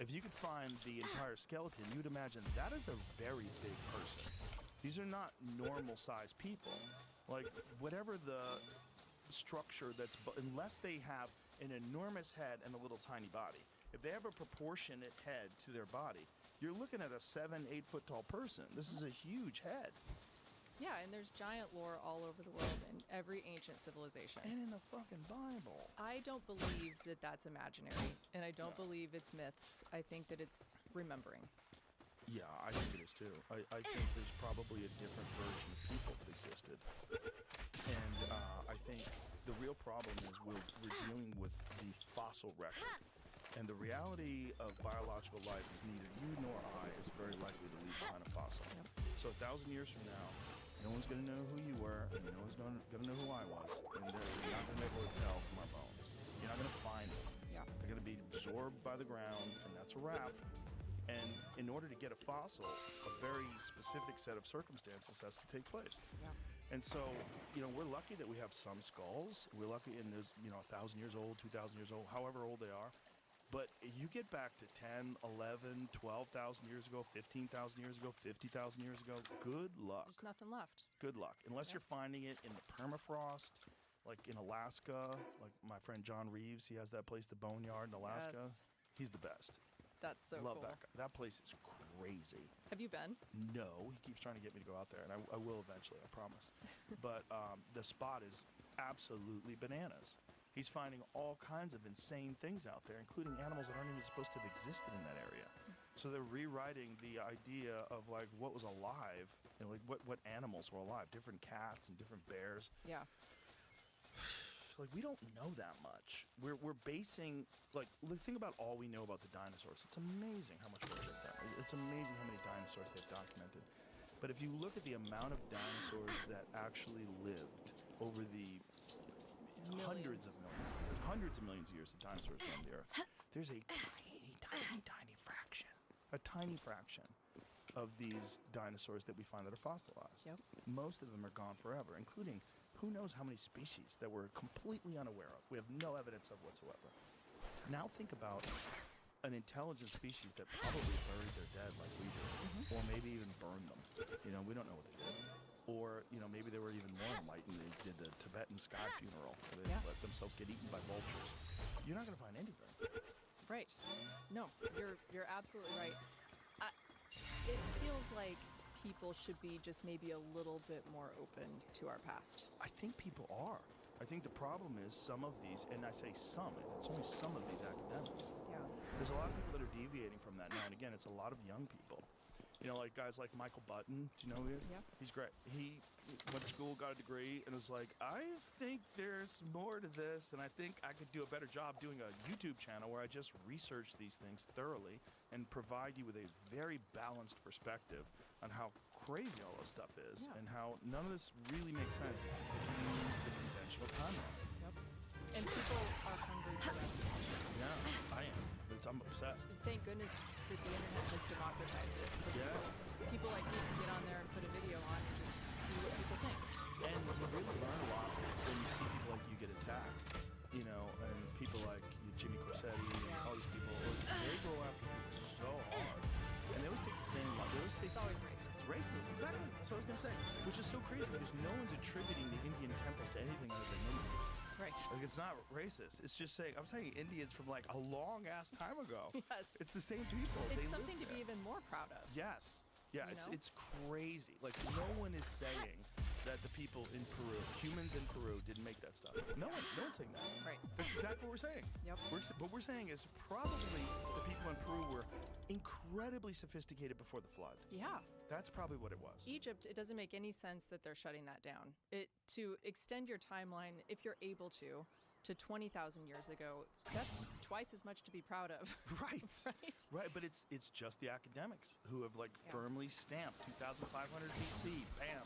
If you could find the entire skeleton, you'd imagine that is a very big person. These are not normal sized people. Like whatever the structure unless they have an enormous head and a little tiny body. If they have a proportionate head to their body, you're looking at a 7-8 foot tall person. This is a huge head. Yeah, and there's giant lore all over the world in every ancient civilization. And in the fucking Bible. I don't believe that that's imaginary, and I don't believe it's myths. I think that it's remembering. Yeah, I think it is too. I think there's probably a different version of people that existed. And I think the real problem is we're dealing with the fossil record. And the reality of biological life is neither you nor I is very likely to leave behind a fossil. Yep. So 1,000 years from now, no one's going to know who you were, and no one's going to know who I was. And they're not going to be able to tell from our bones. You're not going to find them. Yeah. They're going to be absorbed by the ground, and that's a wrap. And in order to get a fossil, a very specific set of circumstances has to take place. Yeah. And so, we're lucky that we have some skulls. We're lucky in there's, 1,000 years old, 2,000 years old, however old they are. But you get back to 10, 11, 12,000 years ago, 15,000 years ago, 50,000 years ago, good luck. There's nothing left. Good luck. Unless you're finding it in the permafrost, like in Alaska, like my friend John Reeves, he has that place, the Boneyard in Alaska. Yes. He's the best. That's so Love cool. that guy. That place is crazy. Have you been? No, he keeps trying to get me to go out there, and I will eventually, I promise. But the spot is absolutely bananas. He's finding all kinds of insane things out there, including animals that aren't even supposed to have existed in that area. So they're rewriting the idea of like what was alive, like what animals were alive, different cats and different bears. Yeah. Like we don't know that much. We're basing think about all we know about the dinosaurs. It's amazing how much work they've done. It's amazing how many dinosaurs they've documented. But if you look at the amount of dinosaurs that actually lived over the hundreds of millions of years that dinosaurs roamed the earth, there's a tiny fraction of these dinosaurs that we find that are fossilized. Yep. Most of them are gone forever, including who knows how many species that we're completely unaware of. We have no evidence of whatsoever. Now think about an intelligent species that probably buried their dead like we did, or maybe even burned them. We don't know what they did. Or, maybe they were even more enlightened. They did the Tibetan sky funeral, where they let themselves get eaten by vultures. You're not going to find anything. Right. No, you're absolutely right. It feels like people should be just maybe a little bit more open to our past. I think people are. I think the problem is some of these, and I say some, it's only some of these academics. Yeah. There's a lot of people that are deviating from that now, and again, it's a lot of young people. Like guys like Michael Button, do you know who he is? Yeah. He's great. He went to school, got a degree, and was like, I think there's more to this, and I think I could do a better job doing a YouTube channel where I just research these things thoroughly and provide you with a very balanced perspective on how crazy all this stuff is and how none of this really makes sense if you use the conventional timeline. Yep. And people are hungry for that. Yeah, I am. I'm obsessed. Thank goodness that the internet has democratized it. So Yes. people like me can get on there and put a video on and just see what people think. And you really learn a lot when you see people like you get attacked, and people like Jimmy Corsetti and all these people, they go after you so hard. And they always take the same line. It's always racist. It's racism, exactly. That's what I was going to say. Which is so crazy because no one's attributing the Indian temples to anything other than Indians. Right. Like, it's not racist. It's just saying, I'm saying Indians from like a long ass time ago. Yes. It's the same people. It's They something live to be there. even more proud of. Yes. Yeah, You know? it's crazy. Like, no one is saying that the people in Peru, humans in Peru, didn't make that stuff. No one's saying that. Right. That's exactly what we're saying. Yep. What we're saying is probably the people in Peru were incredibly sophisticated before the flood. Yeah. That's probably what it was. Egypt, it doesn't make any sense that they're shutting that down. To extend your timeline, if you're able to 20,000 years ago, that's twice as much to be proud of. Right. Right? Right, but it's just the academics who have firmly stamped 2,500 BC. Bam!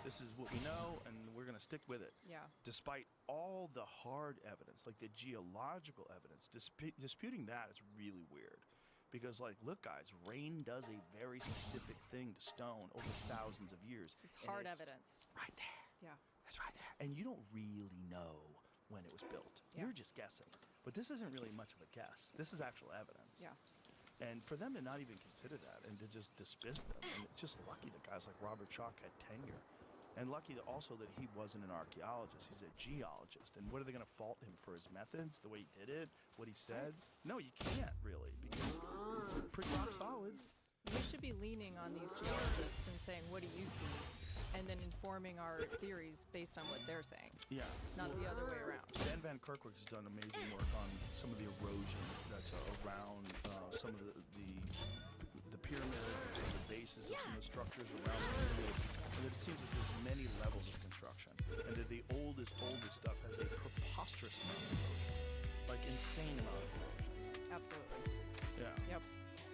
This is what we know, and we're gonna stick with it. Yeah. Despite all the hard evidence, like the geological evidence, disputing that is really weird. Because, look, guys, rain does a very specific thing to stone over thousands of years. This is and hard it's evidence. Right there. Yeah. That's right there. And you don't really know when it was built. Yeah. You're just guessing. But this isn't really much of a guess. This is actual evidence. Yeah. And for them to not even consider that and to just dismiss them, and it's just lucky that guys like Robert Schoch had tenure. And lucky that also that he wasn't an archaeologist, he's a geologist. And what are they going to fault him for his methods, the way he did it, what he said? No, you can't really, because it's pretty rock solid. We should be leaning on these geologists and saying, what do you see? and then informing our theories based on what they're saying, Yeah. not the other way around. Dan Van Kerkwijk has done amazing work on some of the erosion that's around some of the pyramids, and some of the bases of some of the structures around the pyramid. And that it seems that there's many levels of construction, and that the oldest stuff has a preposterous amount of erosion, like insane amount of erosion. Absolutely. Yeah. Yep.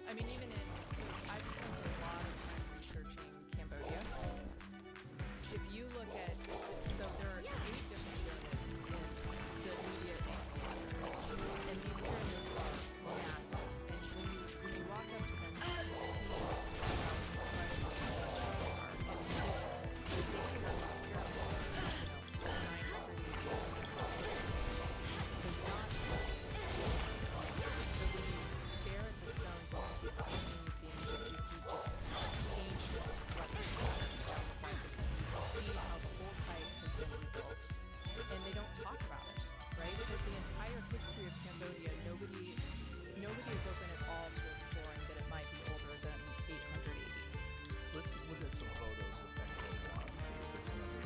I mean, even in, so I've spent a lot of time researching Cambodia. If you look at, so there are 8 different pyramids in the immediate Angkor, and these pyramids are massive. And when you walk up to them, you can see how incredible the are. The dating of these pyramids are, 900 years. So it's not so when you stare at the stones, you can see museums, you see just ancient weapons down the side of the stone. You can see how the whole site has been rebuilt, and they don't talk about it, right? So the entire history of Cambodia, nobody is open at all to exploring that it might be older than 880. Let's look at some photos of Angkor Wat. That's another.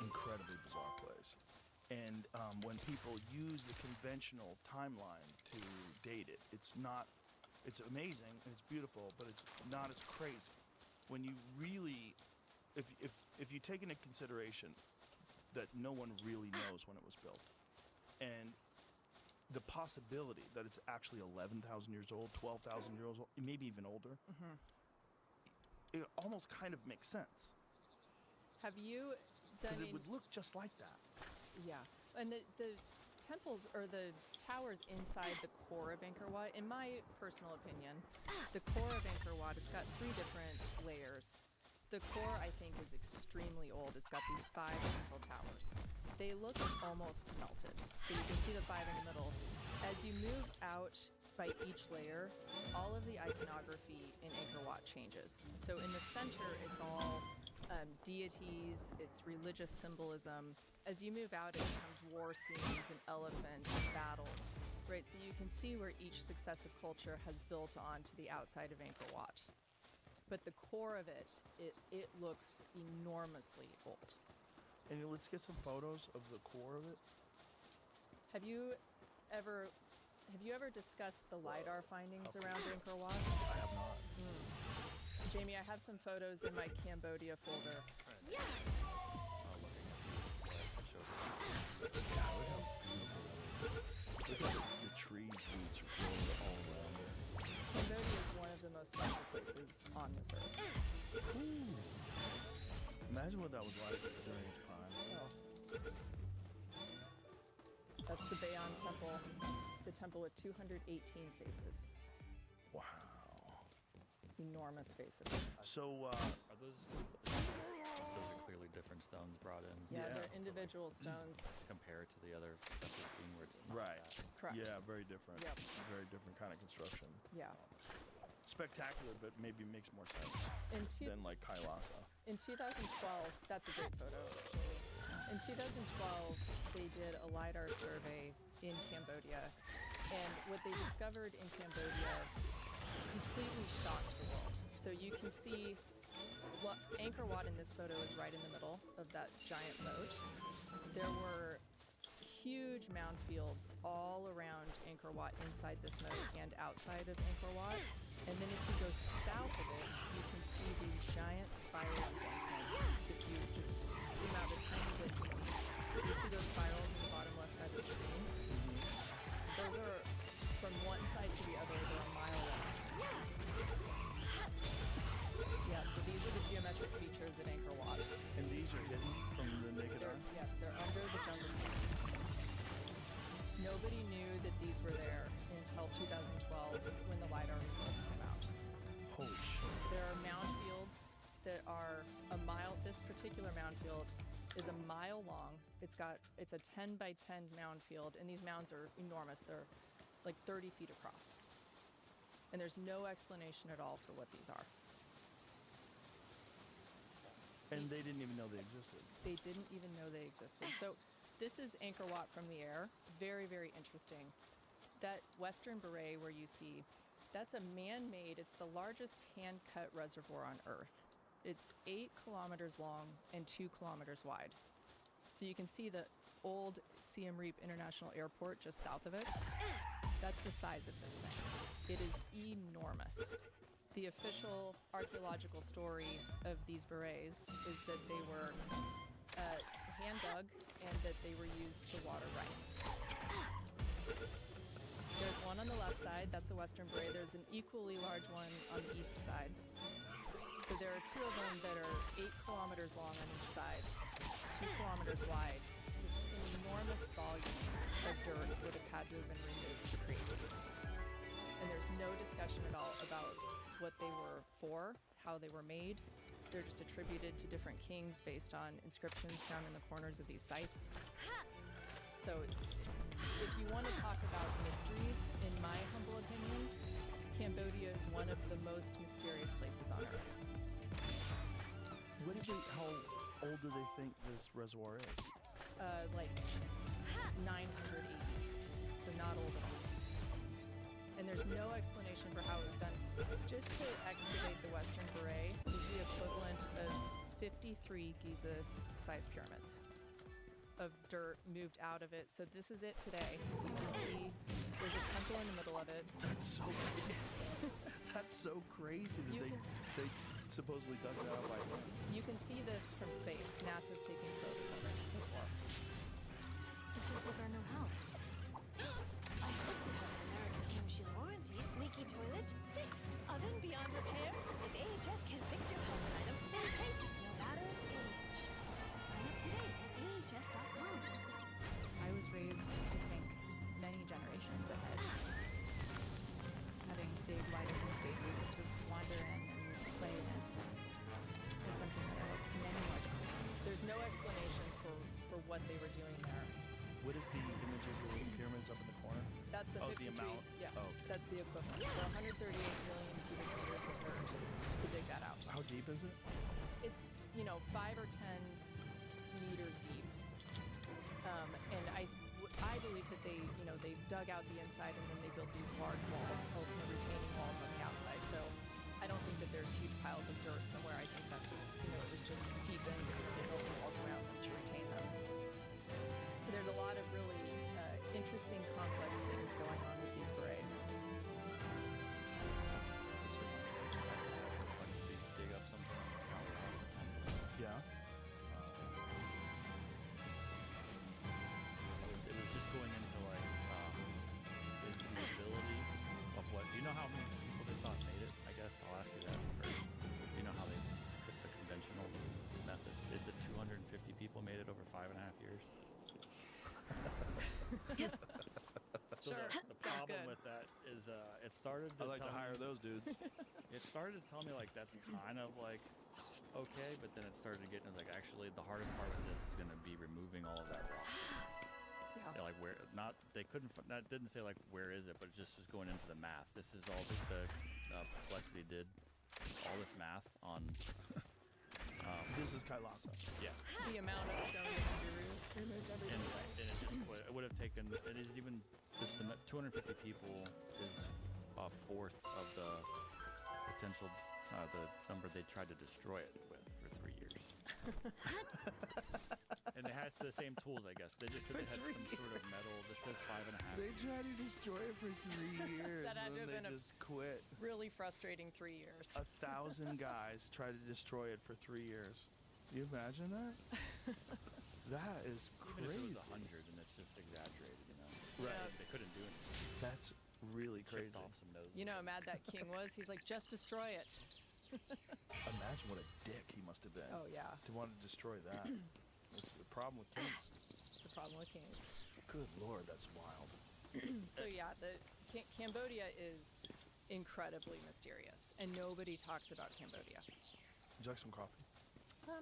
Incredibly bizarre place. And when people use the conventional timeline to date it, it's amazing and it's beautiful, but it's not as crazy. When you really, if you take into consideration that no one really knows when it was built, and the possibility that it's actually 11,000 years old, 12,000 years old, maybe even older, it almost kind of makes sense. Have you done Because it would look just like that. Yeah, and the temples or the towers inside the core of Angkor Wat, in my personal opinion, the core of Angkor Wat, it's got 3 different layers. The core, I think, is extremely old. It's got these 5 central towers. They look almost melted. So you can see the 5 in the middle. As you move out by each layer, all of the iconography in Angkor Wat changes. So in the center, it's all deities, it's religious symbolism. As you move out, it becomes war scenes and elephants and battles, right? So you can see where each successive culture has built onto the outside of Angkor Wat. But the core of it looks enormously old. And let's get some photos of the core of it. Have you ever discussed the LiDAR findings around Angkor Wat? I have not. Jamie, I have some photos in my Cambodia folder. Look at the trees, roots growing all around there. Cambodia is one of the most special places on this earth. Imagine what that was like during its prime. Oh. That's the Bayon Temple, the temple with 218 faces. Wow. Enormous faces. So, Are those are clearly different stones brought in? Yeah, Yeah. they're individual stones. Compared to the other stuff we've seen where it's not right. that. Correct. Yeah, very different. Yep. Very different kind of construction. Yeah. Spectacular, but maybe makes more sense In than like Kailasa. In 2012, that's a great photo. In 2012, they did a LiDAR survey in Cambodia, and what they discovered in Cambodia completely shocked the world. So you can see Angkor Wat in this photo is right in the middle of that giant moat. There were huge mound fields all around Angkor Wat, inside this moat and outside of Angkor Wat. And then if you go south of it, you can see these giant spiral embankments. If you just zoom out a tiny bit, you see those spirals in the bottom left side of the screen. Those are from one side to the other, they're a mile long. Yeah, so these are the geometric features at Angkor Wat. And these are hidden from the naked eye? Yes, they're under the jungle. Nobody knew that these were there until 2012 when the LiDAR results came out. Holy shit. There are mound fields that are a mile. This particular mound field is a mile long. It's a 10 by 10 mound field, and these mounds are enormous. They're like 30 feet across. And there's no explanation at all for what these are. And they didn't even know they existed. They didn't even know they existed. So this is Angkor Wat from the air. Very, very interesting. That western beret where you see, that's a man-made, it's the largest hand-cut reservoir on Earth. It's 8 kilometers long and 2 kilometers wide. So you can see the old Siem Reap International Airport just south of it. That's the size of this thing. It is enormous. The official archaeological story of these berets is that they were hand dug and that they were used to water rice. There's one on the left side, that's the western beret. There's an equally large one on the east side. So there are 2 of them that are 8 kilometers long on each side, 2 kilometers wide. Just an enormous volume of dirt would have had to have been removed to create these. And there's no discussion at all about what they were for, how they were made. They're just attributed to different kings based on inscriptions found in the corners of these sites. So if you want to talk about mysteries, in my humble opinion, Cambodia is one of the most mysterious places on Earth. How old do they think this reservoir is? Like 900 AD, so not old at all. And there's no explanation for how it was done. Just to excavate the Western Beret is the equivalent of 53 Giza-sized pyramids of dirt moved out of it. So this is it today. You can see there's a temple in the middle of it. That's so crazy that they supposedly dug that out by hand. You can see this from space. NASA's taking photos of it before. Let's just look our new house. I hope we have an American Home Shield warranty. Leaky toilet? Fixed. Oven beyond repair? If AHS can't fix your home item, then replace it no matter its age. Sign up today at AHS.com. I was raised to think many generations ahead. Having big, wide open spaces to wander in and to play in is something that I hope many more do. There's no explanation for what they were doing there. What is the images of the pyramids up in the corner? That's the Oh, 53. the amount? Yeah, Oh, okay. that's the equivalent. So 138 million cubic meters of dirt to dig that out. How deep is it? It's 5 or 10 meters deep, and I believe that they dug out the inside and then they built these large walls, retaining walls on the outside. So I don't think that there's huge piles of dirt somewhere. I think that it was just deepened and they built the walls around them to retain them. There's a lot of really interesting, complex things going on with these berets. Dig up something. Yeah. It was just going into like is the ability of what. Do you know how many people they thought made it? I guess I'll ask you that first. Do you know how they took the conventional method? Is it 250 people made it over 5.5 years? So Sure, the sounds problem good. with that is it started to I'd like to tell hire me- those dudes. It started to tell me like that's kind of like okay, but then it started to get into like actually the hardest part of this is going to be removing all of that rock. Yeah. Yeah, like where not they couldn't that didn't say like where is it, but it just was going into the math. This is all the Perplexity did all this math on. This is Kailasa. Yeah, The amount of stone that can be removed every and, day. and it would have taken. It is even just the 250 people is a fourth of the potential the number they tried to destroy it with for 3 years. And it has the same tools, I guess. They just said they had some sort of metal. This says 5.5. They tried to destroy it for 3 years, That had and to have then been they a- just quit. Really frustrating 3 years. 1,000 guys tried to destroy it for 3 years. You imagine that? That is Even crazy. if it was 100 and it's just exaggerated, you know. Right. They couldn't do anything. That's really crazy. Chipped off some noses. You know how mad that king was? He's like, just destroy it. Imagine what a dick he must have been. Oh, yeah. To want to destroy that. That's the problem with kings. It's the problem with kings. Good lord, that's wild. So, yeah, the Cambodia is incredibly mysterious, and nobody talks about Cambodia. Would you like some coffee?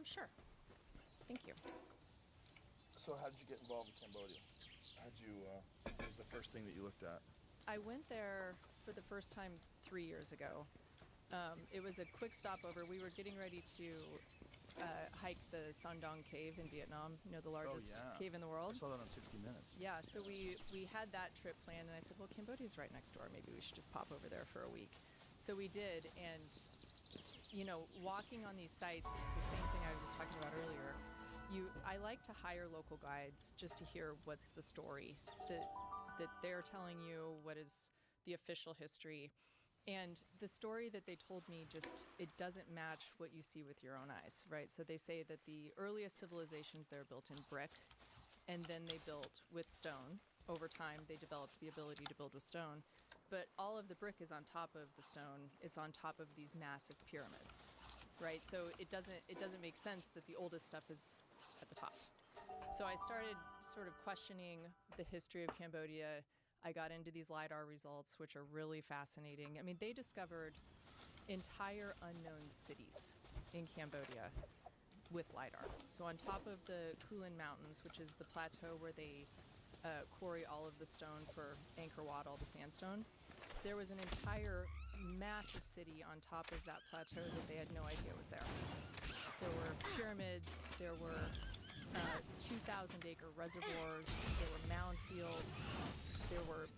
Sure. Thank you. So how did you get involved with Cambodia? What was the first thing that you looked at? I went there for the first time 3 years ago. It was a quick stopover. We were getting ready to hike the Sandong Cave in Vietnam, the largest cave in the I world. saw that on 60 Minutes. Yeah, so we had that trip planned, and I said, well, Cambodia's right next door. Maybe we should just pop over there for a week. So we did, and, walking on these sites, it's the same thing I was talking about earlier. I like to hire local guides just to hear what's the story that they're telling you, what is the official history. And the story that they told me it doesn't match what you see with your own eyes, right? So they say that the earliest civilizations there built in brick, and then they built with stone. Over time, they developed the ability to build with stone. But all of the brick is on top of the stone. It's on top of these massive pyramids, right? So it doesn't make sense that the oldest stuff is at the top. So I started sort of questioning the history of Cambodia. I got into these LiDAR results, which are really fascinating. I mean, they discovered entire unknown cities in Cambodia with LiDAR. So on top of the Kulin Mountains, which is the plateau where they quarry all of the stone for Angkor Wat, all the sandstone, there was an entire massive city on top of that plateau that they had no idea was there. There were pyramids, there were 2,000-acre reservoirs, there were mound fields, there were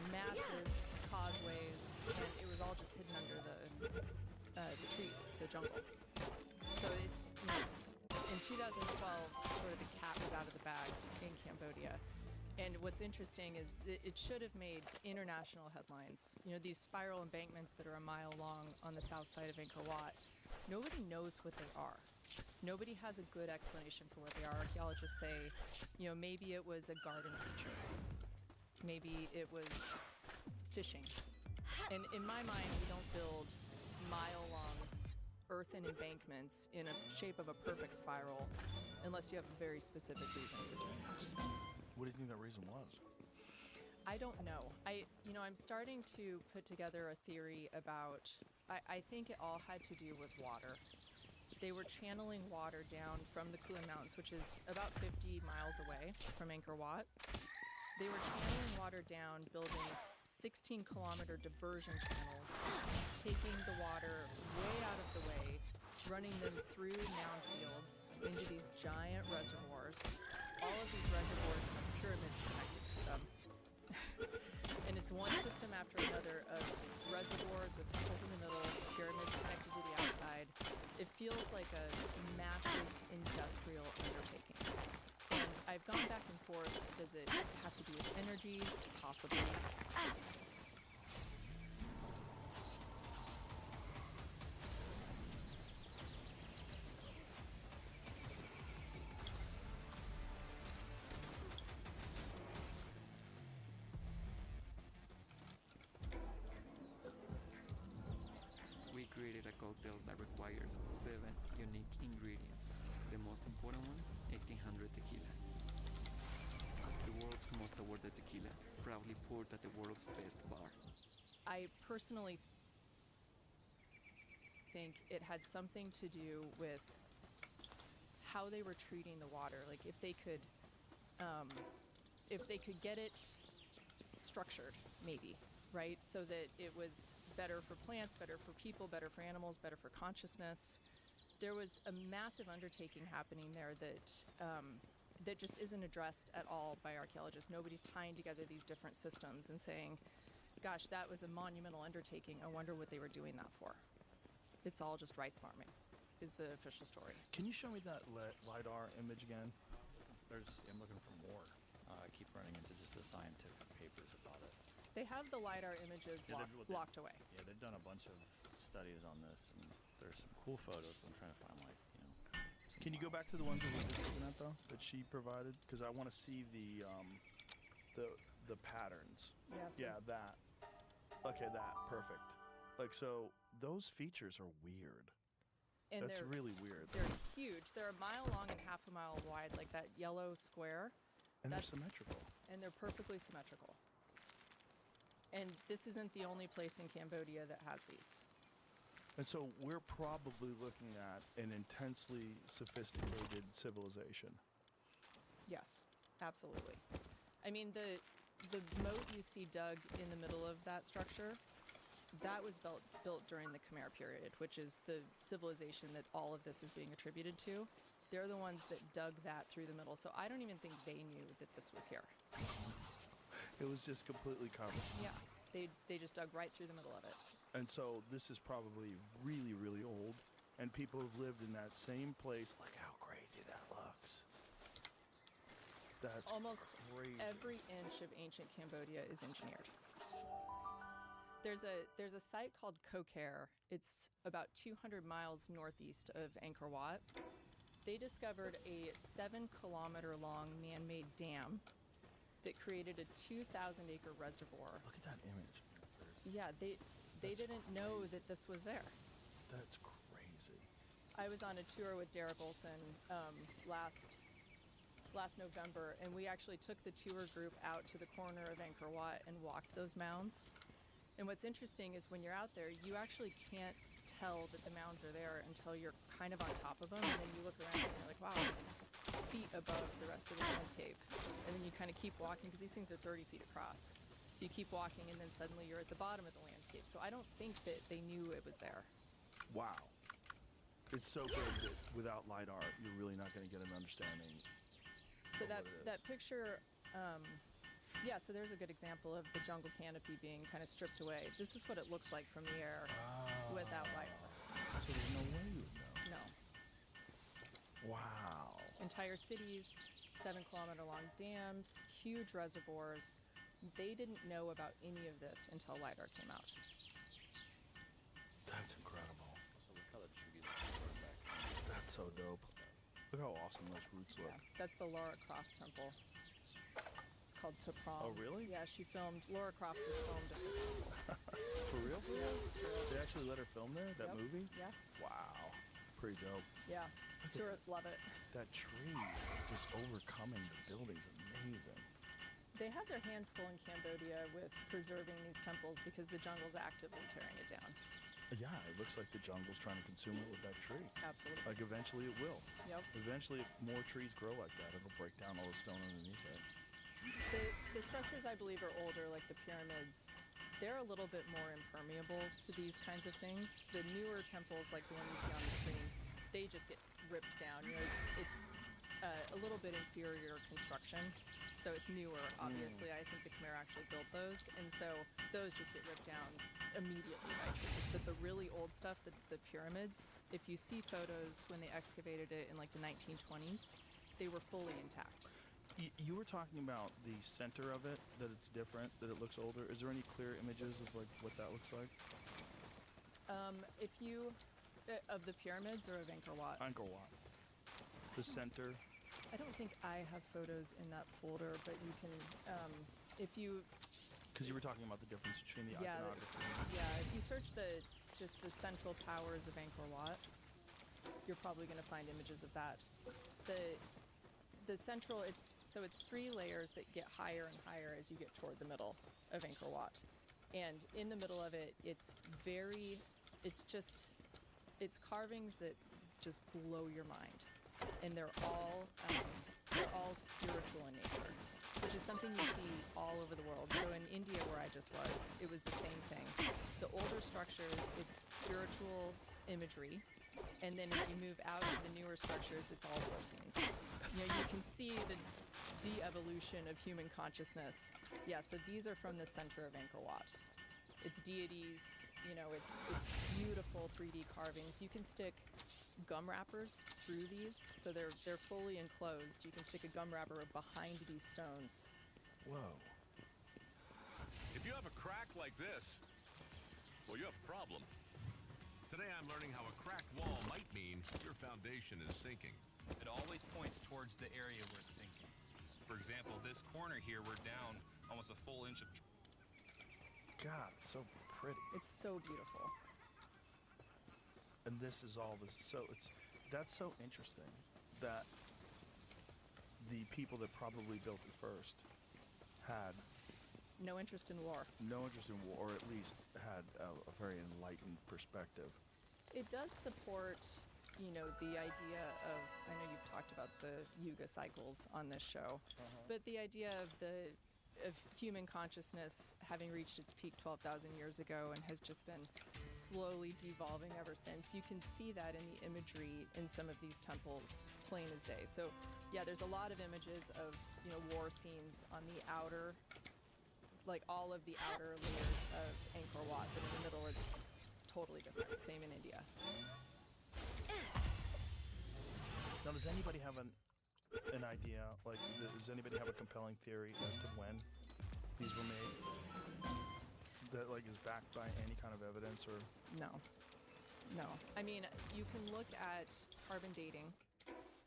massive causeways, and it was all just hidden under the trees, the jungle. So it's, in 2012, sort of the cat was out of the bag in Cambodia. And what's interesting is it should have made international headlines. These spiral embankments that are a mile long on the south side of Angkor Wat, nobody knows what they are. Nobody has a good explanation for what they are. Archaeologists say, maybe it was a garden feature. Maybe it was fishing. And in my mind, we don't build mile-long earthen embankments in a shape of a perfect spiral unless you have a very specific reason for doing that. What do you think that reason was? I don't know. I'm starting to put together a theory about, I think it all had to do with water. They were channeling water down from the Kulin Mountains, which is about 50 miles away from Angkor Wat. They were channeling water down, building 16-kilometer diversion channels, taking the water way out of the way, running them through mound fields into these giant reservoirs. All of these reservoirs have pyramids connected to them. And it's one system after another of reservoirs with temples in the middle, pyramids connected to the outside. It feels like a massive industrial undertaking. And I've gone back and forth. Does it have to do with energy? Possibly. We created a cocktail that requires 7 unique ingredients. The most important one, 1800 tequila. The world's most awarded tequila, proudly poured at the world's best bar. I personally think it had something to do with how they were treating the water. Like if they could get it structured, maybe, right? So that it was better for plants, better for people, better for animals, better for consciousness. There was a massive undertaking happening there that just isn't addressed at all by archaeologists. Nobody's tying together these different systems and saying, gosh, that was a monumental undertaking. I wonder what they were doing that for. It's all just rice farming, is the official story. Can you show me that LiDAR image again? I'm looking for more. I keep running into just the scientific papers about it. They have the LiDAR images locked away. Yeah, they've done a bunch of studies on this, and there's some cool photos. I'm trying to find Can you go back to the ones that we were just looking at though, that she provided? Because I want to see the patterns. Yes. Yeah, that. Okay, that. Perfect. Like, so those features are weird. And That's really weird. They're huge. They're a mile long and half a mile wide, like that yellow square. And they're symmetrical. And they're perfectly symmetrical. And this isn't the only place in Cambodia that has these. And so we're probably looking at an intensely sophisticated civilization. Yes, absolutely. I mean, the moat you see dug in the middle of that structure, that was built during the Khmer period, which is the civilization that all of this is being attributed to. They're the ones that dug that through the middle. So I don't even think they knew that this was here. It was just completely covered. Yeah, they just dug right through the middle of it. And so this is probably really, really old, and people have lived in that same place. Look how crazy that looks. That's Almost crazy. every inch of ancient Cambodia is engineered. There's a site called Kokare. It's about 200 miles northeast of Angkor Wat. They discovered a 7-kilometer-long man-made dam that created a 2,000-acre reservoir. Look at that image. Yeah, they That's didn't know crazy. that this was there. That's crazy. I was on a tour with Derek Olson last November, and we actually took the tour group out to the corner of Angkor Wat and walked those mounds. And what's interesting is when you're out there, you actually can't tell that the mounds are there until you're kind of on top of them, and then you look around and you're like, wow, feet above the rest of the landscape. And then you kind of keep walking because these things are 30 feet across. So you keep walking, and then suddenly you're at the bottom of the landscape. So I don't think that they knew it was there. Wow. It's so big that without LiDAR, you're really not going to get an understanding. So of that what it that is. picture, yeah. So there's a good example of the jungle canopy being kind of stripped away. This is what it looks like from the air without LiDAR. So there's no way you would know. No. Wow. Entire cities, 7-kilometer-long dams, huge reservoirs. They didn't know about any of this until LiDAR came out. That's incredible. So look how the trees are growing back. That's so dope. Look how awesome those roots look. Yeah, that's the Lara Croft temple. It's called Tapram. Oh, really? Yeah, Laura Croft was filmed at this temple. For real? They actually let her film there? That Yep. movie? Yeah, Wow. Pretty dope. yeah. Tourists love it. That tree just overcoming the building's amazing. They have their hands full in Cambodia with preserving these temples because the jungle's actively tearing it down. Yeah, it looks like the jungle's trying to consume it with that tree. Absolutely. Like eventually it will. Yep. Eventually, if more trees grow like that, it'll break down all the stone underneath it. The structures, I believe, are older, like the pyramids. They're a little bit more impermeable to these kinds of things. The newer temples, like the one you see on the screen, they just get ripped down. You know, it's a little bit inferior construction, so it's newer. Obviously, I think the Khmer actually built those, and so those just get ripped down immediately by trees. But the really old stuff, the pyramids, if you see photos when they excavated it in like the 1920s, they were fully intact. You were talking about the center of it, that it's different, that it looks older. Is there any clear images of like what that looks like? If you of the pyramids or of Angkor Wat? Angkor Wat. The center. I don't think I have photos in that folder, but you can, if you, Because you were talking about the difference between the Yeah, iconography. if you search just the central towers of Angkor Wat, you're probably going to find images of that. The central, it's 3 layers that get higher and higher as you get toward the middle of Angkor Wat. And in the middle of it, it's carvings that just blow your mind. And they're all spiritual in nature, which is something you see all over the world. So in India, where I just was, it was the same thing. The older structures, it's spiritual imagery. And then as you move out to the newer structures, it's all war scenes. You know, you can see the de-evolution of human consciousness. Yeah, so these are from the center of Angkor Wat. It's deities, you know, it's beautiful 3D carvings. You can stick gum wrappers through these, so they're fully enclosed. You can stick a gum wrapper behind these stones. Whoa. If you have a crack like this, well, you have a problem. Today I'm learning how a cracked wall might mean your foundation is sinking. It always points towards the area where it's sinking. For example, this corner here, we're down almost a full inch of... God, it's so pretty. It's so beautiful. And this is all this. That's so interesting that the people that probably built it first had no interest in war. No interest in war, or at least had a very enlightened perspective. It does support, you know, the idea of, I know you've talked about the yuga cycles on this show, but the idea of human consciousness having reached its peak 12,000 years ago and has just been slowly devolving ever since. You can see that in the imagery in some of these temples, plain as day. So yeah, there's a lot of images of, you know, war scenes on the outer, like all of the outer layers of Angkor Wat, but in the middle it's totally different. Same in India. Now, does anybody have an idea, like, does anybody have a compelling theory as to when these were made? That, like, is backed by any kind of evidence or... No. No. I mean, you can look at carbon dating,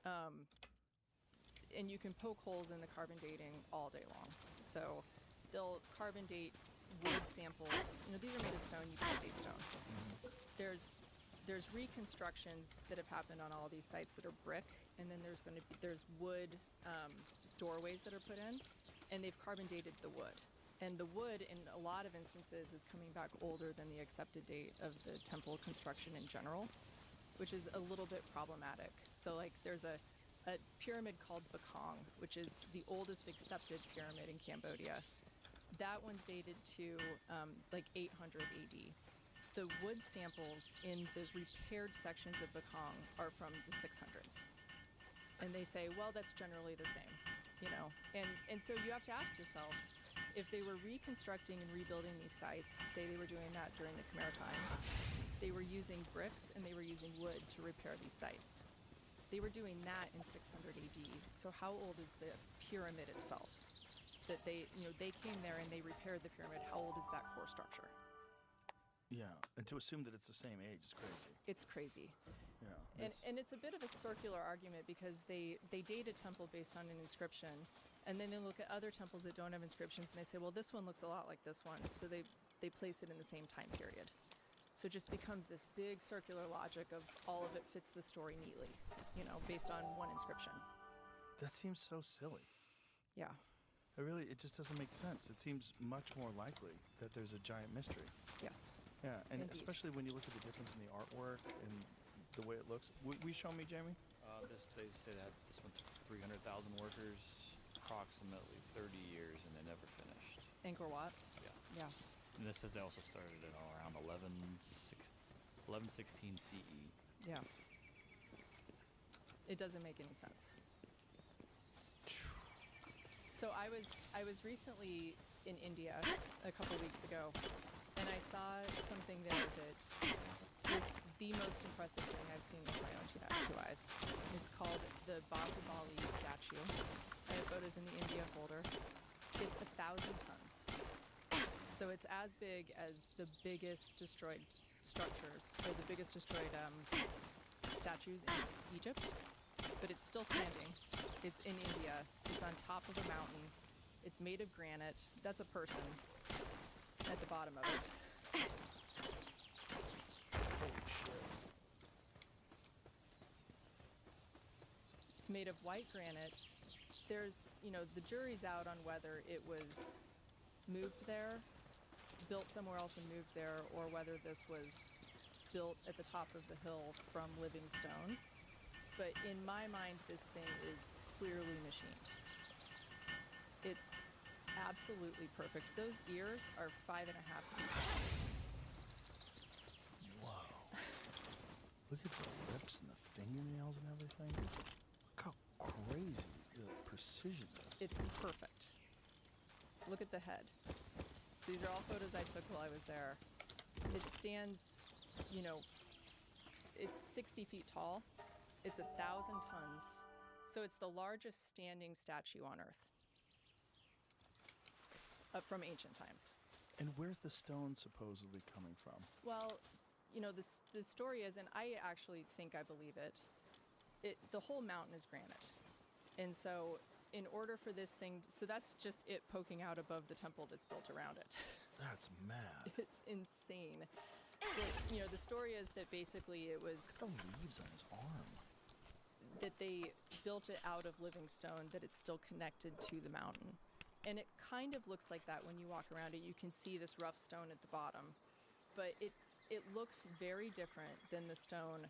and you can poke holes in the carbon dating all day long. So they'll carbon date wood samples. You know, these are made of stone. You can't date stone. There's reconstructions that have happened on all these sites that are brick, and then there's wood doorways that are put in, and they've carbon dated the wood. And the wood, in a lot of instances, is coming back older than the accepted date of the temple construction in general, which is a little bit problematic. So, like, there's a pyramid called Bakong, which is the oldest accepted pyramid in Cambodia. That one's dated to like 800 AD. The wood samples in the repaired sections of Bakong are from the 600s. And they say, well, that's generally the same, you know? And so you have to ask yourself, if they were reconstructing and rebuilding these sites, say they were doing that during the Khmer times, they were using bricks and they were using wood to repair these sites. They were doing that in 600 AD. So how old is the pyramid itself? That they came there and they repaired the pyramid. How old is that core structure? Yeah, and to assume that it's the same age is crazy. It's crazy. Yeah. And it's a bit of a circular argument because they date a temple based on an inscription, and then they look at other temples that don't have inscriptions and they say, well, this one looks a lot like this one, so they place it in the same time period. So it just becomes this big circular logic of all of it fits the story neatly, you know, based on one inscription. That seems so silly. Yeah. It just doesn't make sense. It seems much more likely that there's a giant mystery. Yes. Yeah, and Indeed. especially when you look at the difference in the artwork and the way it looks. Will you show me, Jamie? They say that this one took 300,000 workers, approximately 30 years, and they never finished. Angkor Wat? Yeah. Yeah. And this says they also started it all around 1116 CE. Yeah. It doesn't make any sense. So I was recently in India a couple weeks ago, and I saw something there that was the most impressive thing I've seen with my own two eyes. It's called the Bahubali statue. I have photos in the India folder. It's 1,000 tons. So it's as big as the biggest destroyed structures, or the biggest destroyed statues in Egypt, but it's still standing. It's in India. It's on top of a mountain. It's made of granite. That's a person at the bottom of it. Holy shit. It's made of white granite. There's, you know, the jury's out on whether it was moved there, built somewhere else and moved there, or whether this was built at the top of the hill from living stone. But in my mind, this thing is clearly machined. It's absolutely perfect. Those ears are 5.5 feet. Whoa. Look at the lips and the fingernails and everything. Look how crazy the precision is. It's perfect. Look at the head. So these are all photos I took while I was there. It stands, you know, it's 60 feet tall. It's 1,000 tons. So it's the largest standing statue on Earth. From ancient times. And where's the stone supposedly coming from? Well, you know, the story is, and I actually think I believe it, the whole mountain is granite. And so in order for this thing, so that's just it poking out above the temple that's built around it. That's mad. It's insane. You know, the story is that basically it was Look at the leaves on his arm. that they built it out of living stone, that it's still connected to the mountain. And it kind of looks like that when you walk around it. You can see this rough stone at the bottom, but it looks very different than the stone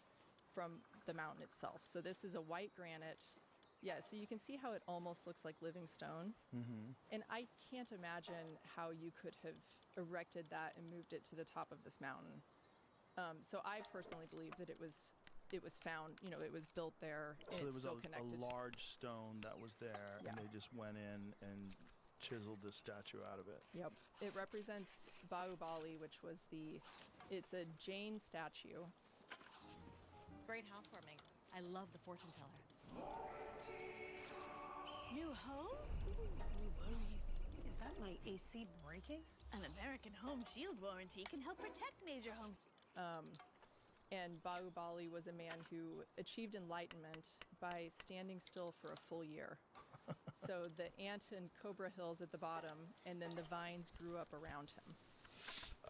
from the mountain itself. So this is a white granite. Yeah, so you can see how it almost looks like living stone. And I can't imagine how you could have erected that and moved it to the top of this mountain. So I personally believe that it was found, it was built there, and So there it's was still a connected. large stone that was there, Yeah. and they just went in and chiseled the statue out of it. Yep. It represents Bahubali, which was it's a Jain statue. Great housewarming. I love the fortune teller. New home? Ooh, worries. Is that my AC breaking? An American Home Shield warranty can help protect major homes. And Bahubali was a man who achieved enlightenment by standing still for a full year. So the ant and cobra hills at the bottom, and then the vines grew up around him.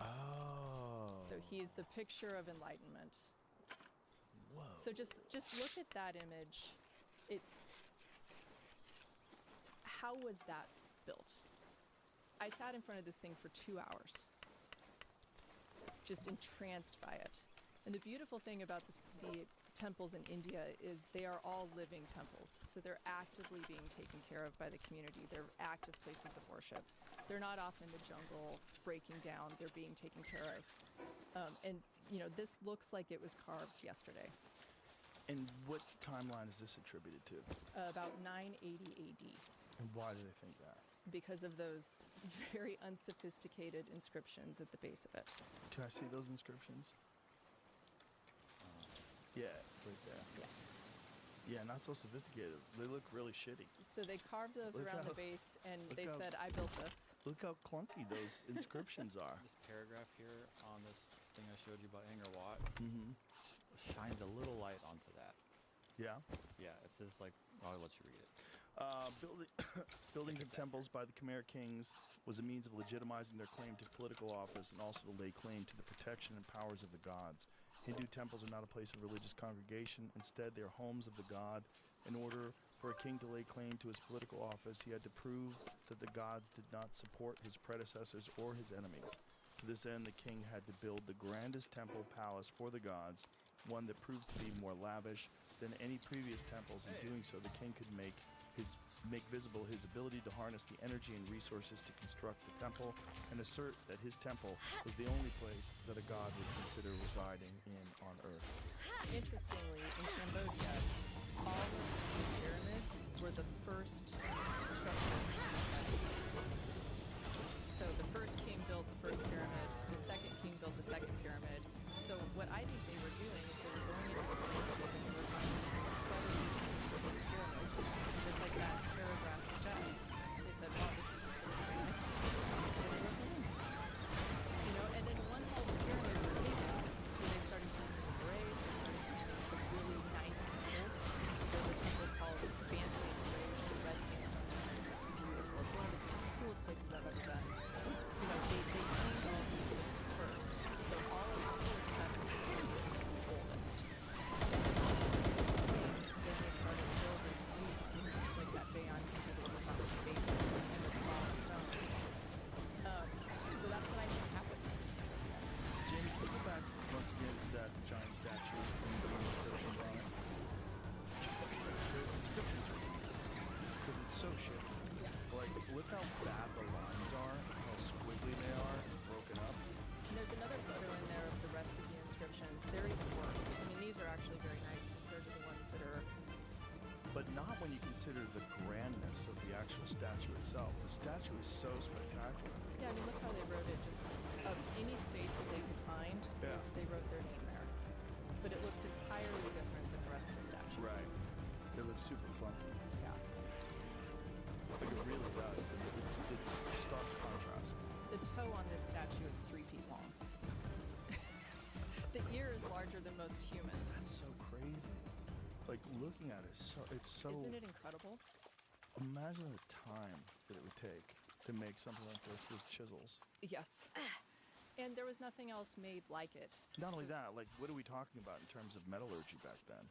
Oh. So he's the picture of enlightenment. Whoa. So just look at that image. How was that built? I sat in front of this thing for 2 hours, just entranced by it. And the beautiful thing about the temples in India is they are all living temples. So they're actively being taken care of by the community. They're active places of worship. They're not off in the jungle breaking down. They're being taken care of. And this looks like it was carved yesterday. And what timeline is this attributed to? About 980 AD. And why do they think that? Because of those very unsophisticated inscriptions at the base of it. Can I see those inscriptions? Yeah, right there. Yeah. Yeah, not so sophisticated. They look really shitty. So they carved those Look around how- the base, and look they how- said, "I built this." Look how clunky those inscriptions are. This paragraph here on this thing I showed you about Anger Watt Mm-hmm. shines a little light onto that. Yeah. Yeah, it says like, I'll let you read it. Buildings of temples by the Khmer kings was a means of legitimizing their claim to political office and also to lay claim to the protection and powers of the gods. Hindu temples are not a place of religious congregation. Instead, they are homes of the god. In order for a king to lay claim to his political office, he had to prove that the gods did not support his predecessors or his enemies. To this end, the king had to build the grandest temple palace for the gods, one that proved to be more lavish than any previous temples. In doing so, the king could make visible his ability to harness the energy and resources to construct the temple and assert that his temple was the only place that a god would consider residing in on earth. Interestingly, in Cambodia, all of the pyramids were the first structures. So the first king built the first pyramid, the second king built the second pyramid. So what I think they were doing is they were going into this landscape and they were trying to discover these specific pyramids, just like that paragraph suggests. They said, "Wow, this is the first thing." And they wrote them in. And then once all the pyramids were taken, so they started doing the berets, they started doing the really nice temples. There's a temple called Bantu Spray, which is a red sandstone temple. It's beautiful. It's one of the coolest places I've ever been. They claimed all of these things first. So all of the coolest stuff is the oldest. And then once it was claimed, then they started building new ones, like that Bayon temple that was on the bases and the smaller stones. So that's what I think happened. Jamie, can you go back once again to that giant statue and the inscriptions on it? There's inscriptions because it's so shitty. Like, look how bad the lines are, how squiggly they are, and broken up. And there's another photo in there of the rest of the inscriptions. They're even worse. I mean, these are actually very nice compared to the ones that are. But not when you consider the grandness of the actual statue itself. The statue is so spectacular. Yeah, I mean, look how they wrote it. Just of any space that they could find, Yeah. they wrote their name there. But it looks entirely different than the rest of the statue. Right. They look super clunky. Yeah. Like, it really does. It's stark contrast. The toe on this statue is 3 feet long. The ear is larger than most humans. That's so crazy. Like, looking at it, it's so... Isn't it incredible? Imagine the time that it would take to make something like this with chisels. Yes. And there was nothing else made like it. Not only that, like, what are we talking about in terms of metallurgy back then?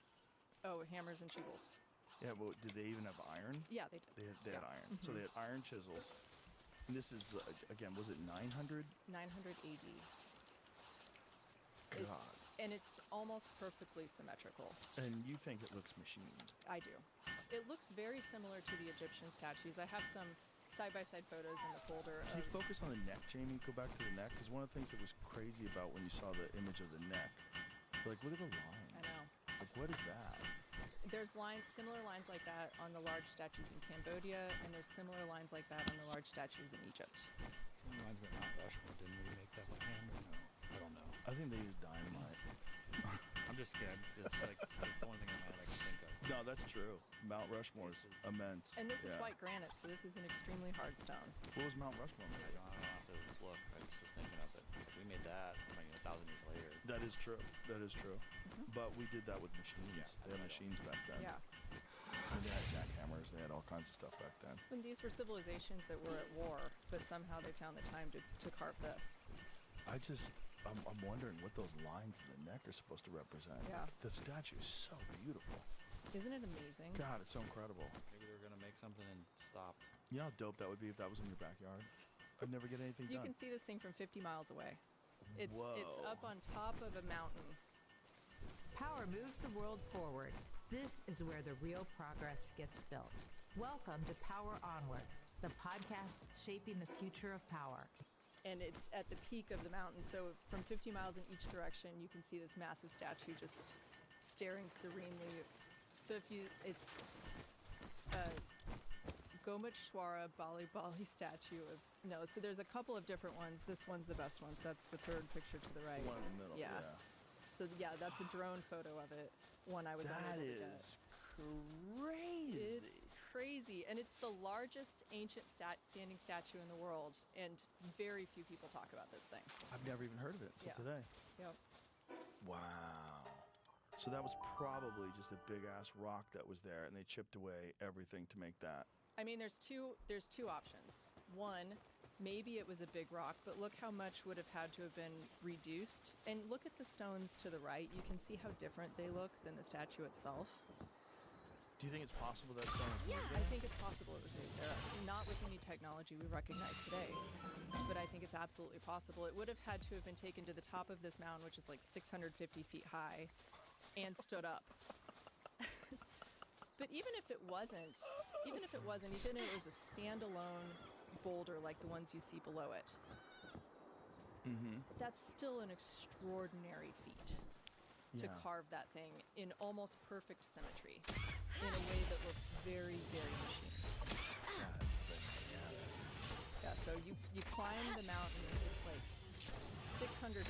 Oh, hammers and chisels. Yeah, but did they even have iron? Yeah, they did. They had iron. So they had iron chisels. And this is, again, was it 900? 900 AD. God. And it's almost perfectly symmetrical. And you think it looks machined. I do. It looks very similar to the Egyptian statues. I have some side-by-side photos in the folder Can of... you focus on the neck, Jamie? Go back to the neck. Because one of the things that was crazy about when you saw the image of the neck, like, look at the lines. I know. Like, what is that? There's similar lines like that on the large statues in Cambodia, and there's similar lines like that on the large statues in Egypt. Some reminds me of Mount Rushmore. Didn't we make that by hand or no? I don't know. I think they used dynamite. I'm just kidding. It's like it's the only thing in my head I can think of. No, that's true. Mount Rushmore's immense. And this is Yeah. white granite, so this is an extremely hard stone. What was Mount Rushmore I made? don't have to look. I just was thinking of it. We made that like 1,000 years later. That is true. That is true. But we did that with machines. Yeah, They had I know. machines back then. Yeah. And they had jackhammers. They had all kinds of stuff back then. When these were civilizations that were at war, but somehow they found the time to carve this. I'm wondering what those lines in the neck are supposed to represent. Yeah. The statue is so beautiful. Isn't it amazing? God, it's so incredible. Maybe they were gonna make something and stop. You know how dope that would be if that was in your backyard? I'd never get anything You done. can see this thing from 50 miles away. It's Whoa. up on top of a mountain. Power moves the world forward. This is where the real progress gets built. Welcome to Power Onward, the podcast shaping the future of power. And it's at the peak of the mountain, so from 50 miles in each direction, you can see this massive statue just staring serenely. So it's Gomachwara Bali Bali statue of, so there's a couple of different ones. This one's the best one, so that's the third picture to the right. One in the middle. Yeah. So yeah, that's a drone photo of it, one I was That unable to is get. crazy. It's crazy, and it's the largest ancient standing statue in the world, and very few people talk about this thing. I've never even heard of it until Yeah. today. Yep. Wow. So that was probably just a big ass rock that was there, and they chipped away everything to make that. I mean, there's two options. One, maybe it was a big rock, but look how much would have had to have been reduced. And look at the stones to the right. You can see how different they look than the statue itself. Do you think it's possible that stone was moved I there? think it's possible it was made there. Not with any technology we recognize today, but I think it's absolutely possible. It would have had to have been taken to the top of this mountain, which is like 650 feet high, and stood up. But even if it wasn't, even if it was a standalone boulder like the ones you see below it, that's still an extraordinary feat to Yeah. carve that thing in almost perfect symmetry in a way that looks very, very machined. Yeah, so you climb the mountain, it's like 650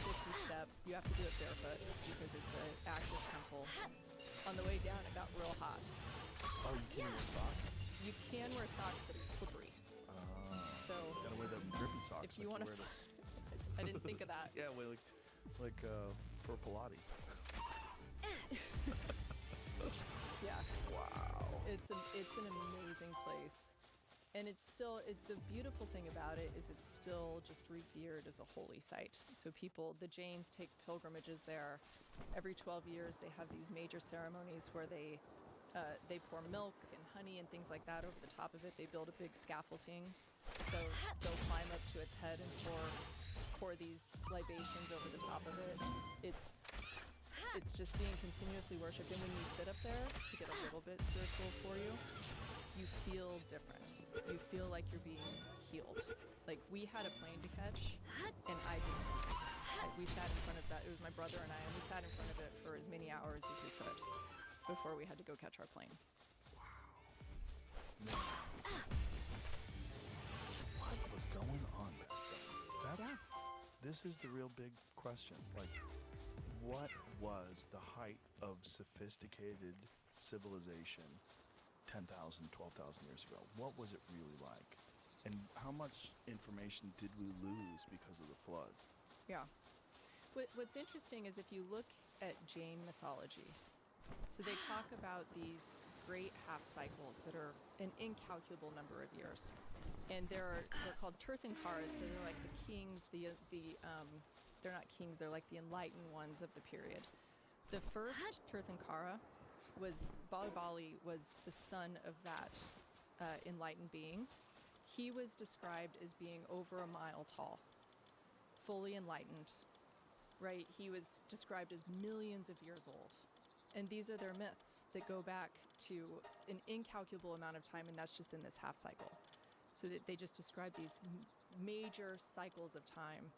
steps. You have to do it barefoot because it's an active temple. On the way down, it got real hot. Oh, you can't wear socks? You can wear socks, but it's slippery. So Gotta wear the grippy socks. if you like want to, wear this. I didn't think of that. Yeah, well, like for Pilates. Yeah, Wow. it's an amazing place, and it's still the beautiful thing about it is it's still just revered as a holy site. So the Jains take pilgrimages there. Every 12 years, they have these major ceremonies where they pour milk and honey and things like that over the top of it. They build a big scaffolding, so they'll climb up to its head and pour these libations over the top of it. It's just being continuously worshipped, and when you sit up there to get a little bit spiritual for you, you feel different. You feel like you're being healed. Like, we had a plane to catch, and I didn't. Like, we sat in front of that. It was my brother and I, and we sat in front of it for as many hours as we could before we had to go catch our plane. What was going on back then? This is the real big question. Like, what was the height of sophisticated civilization 10,000, 12,000 years ago? What was it really like? And how much information did we lose because of the flood? Yeah. What's interesting is if you look at Jain mythology, so they talk about these great half cycles that are an incalculable number of years. And they're called Tirthankaras, so they're like the kings, they're not kings, they're like the enlightened ones of the period. The first Tirthankara Bali was the son of that enlightened being. He was described as being over a mile tall, fully enlightened, right? He was described as millions of years old. And these are their myths that go back to an incalculable amount of time, and that's just in this half cycle. So that they just describe these major cycles of time.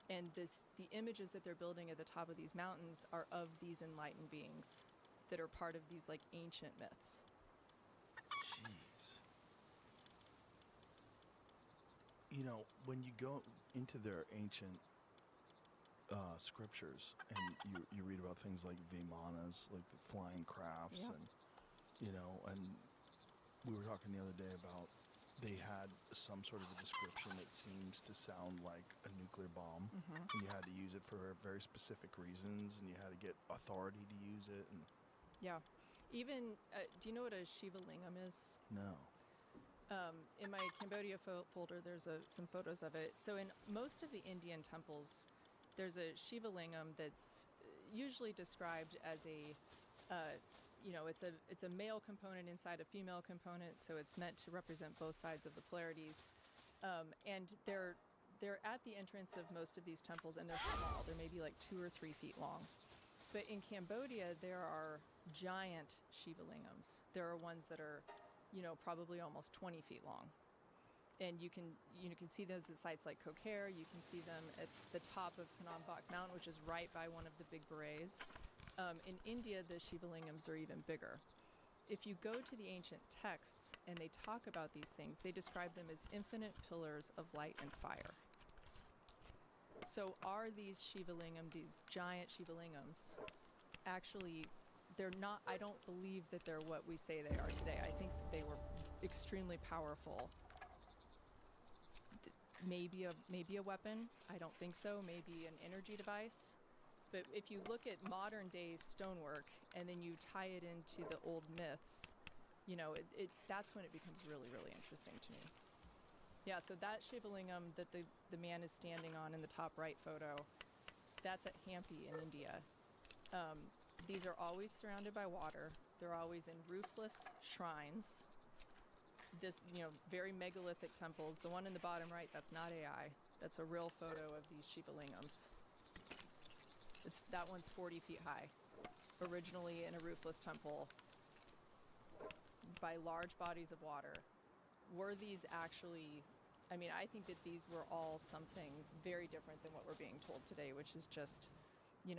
And the images that they're building at the top of these mountains are of these enlightened beings that are part of these like ancient myths. Jeez. You know, when you go into their ancient scriptures and you read about things like Vimanas, like the flying crafts, Yeah. and we were talking the other day about they had some sort of a description that seems to sound like a nuclear bomb, and you had to use it for very specific reasons, and you had to get authority to use it. And Yeah. Even, do you know what a Shiva Lingam is? no, In my Cambodia folder, there's some photos of it. So in most of the Indian temples, there's a Shiva Lingam that's usually described as it's a male component inside a female component, so it's meant to represent both sides of the polarities. And they're at the entrance of most of these temples, and they're small. They're maybe like 2 or 3 feet long. But in Cambodia, there are giant Shiva Lingams. There are ones that are, probably almost 20 feet long. And you can see those at sites like Kokare. You can see them at the top of Phnom Bak Mountain, which is right by one of the big berets. In India, the Shiva Lingams are even bigger. If you go to the ancient texts and they talk about these things, they describe them as infinite pillars of light and fire. So are these Shiva Lingam, these giant Shiva Lingams, actually, they're not, I don't believe that they're what we say they are today. I think they were extremely powerful. Maybe a weapon. I don't think so. Maybe an energy device. But if you look at modern day stonework and then you tie it into the old myths, that's when it becomes really, really interesting to me. Yeah, so that Shiva Lingam that the man is standing on in the top right photo, that's at Hampi in India. These are always surrounded by water. They're always in roofless shrines. This, very megalithic temples. The one in the bottom right, that's not AI. That's a real photo of these Shiva Lingams. That one's 40 feet high. Originally in a roofless temple by large bodies of water. Were these actually, I think that these were all something very different than what we're being told today, which is just, a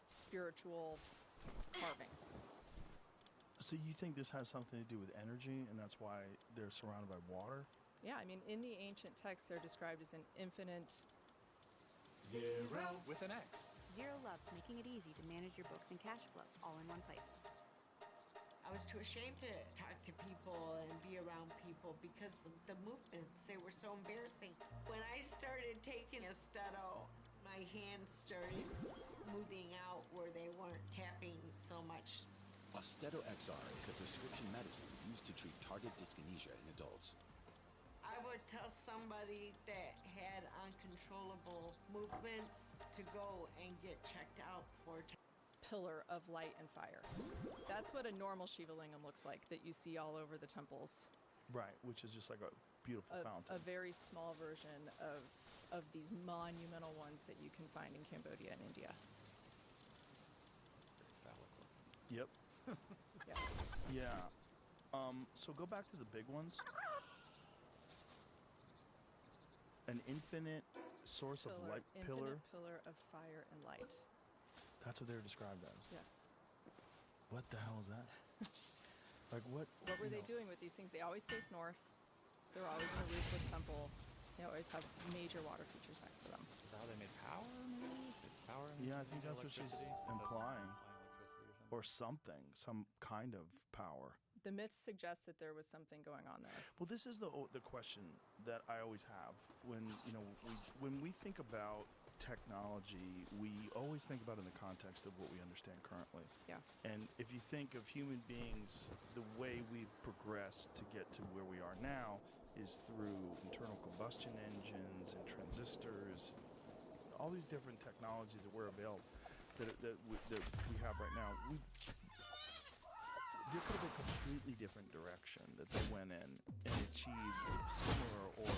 spiritual carving. so you think this has something to do with energy, and that's why they're surrounded by water? Yeah, in the ancient texts, they're described as an infinite. Zero with an X. Zero loves making it easy to manage your books and cash flow all in one place. I was too ashamed to talk to people and be around people because of the movements. They were so embarrassing. When I started taking Esteto, my hands started smoothing out where they weren't tapping so much. Austedo XR is a prescription medicine used to treat target dyskinesia in adults. I would tell somebody that had uncontrollable movements to go and get checked out for Pillar of light and fire. That's what a normal Shiva Lingam looks like that you see all over the temples. Right, which is just like a beautiful fountain. A very small version of these monumental ones that you can find in Cambodia and India. Yep. Yes. Yeah. So go back to the big ones. An infinite source of light pillar. Infinite pillar of fire and light. That's what they were described as. Yes. What the hell is that? Like what? What were they doing with these things? They always face north. They're always in a roofless temple. They always have major water features next to them. Is that how they made power? Maybe? Power? Yeah, I think that's what she's implying. Or something, some kind of power. The myths suggest that there was something going on there. Well, this is the question that I always have when we think about technology, we always think about it in the context of what we understand currently. Yeah. And if you think of human beings, the way we've progressed to get to where we are now is through internal combustion engines and transistors, all these different technologies that we're available, that we have right now. there could have been a completely different direction that they went in and achieved similar or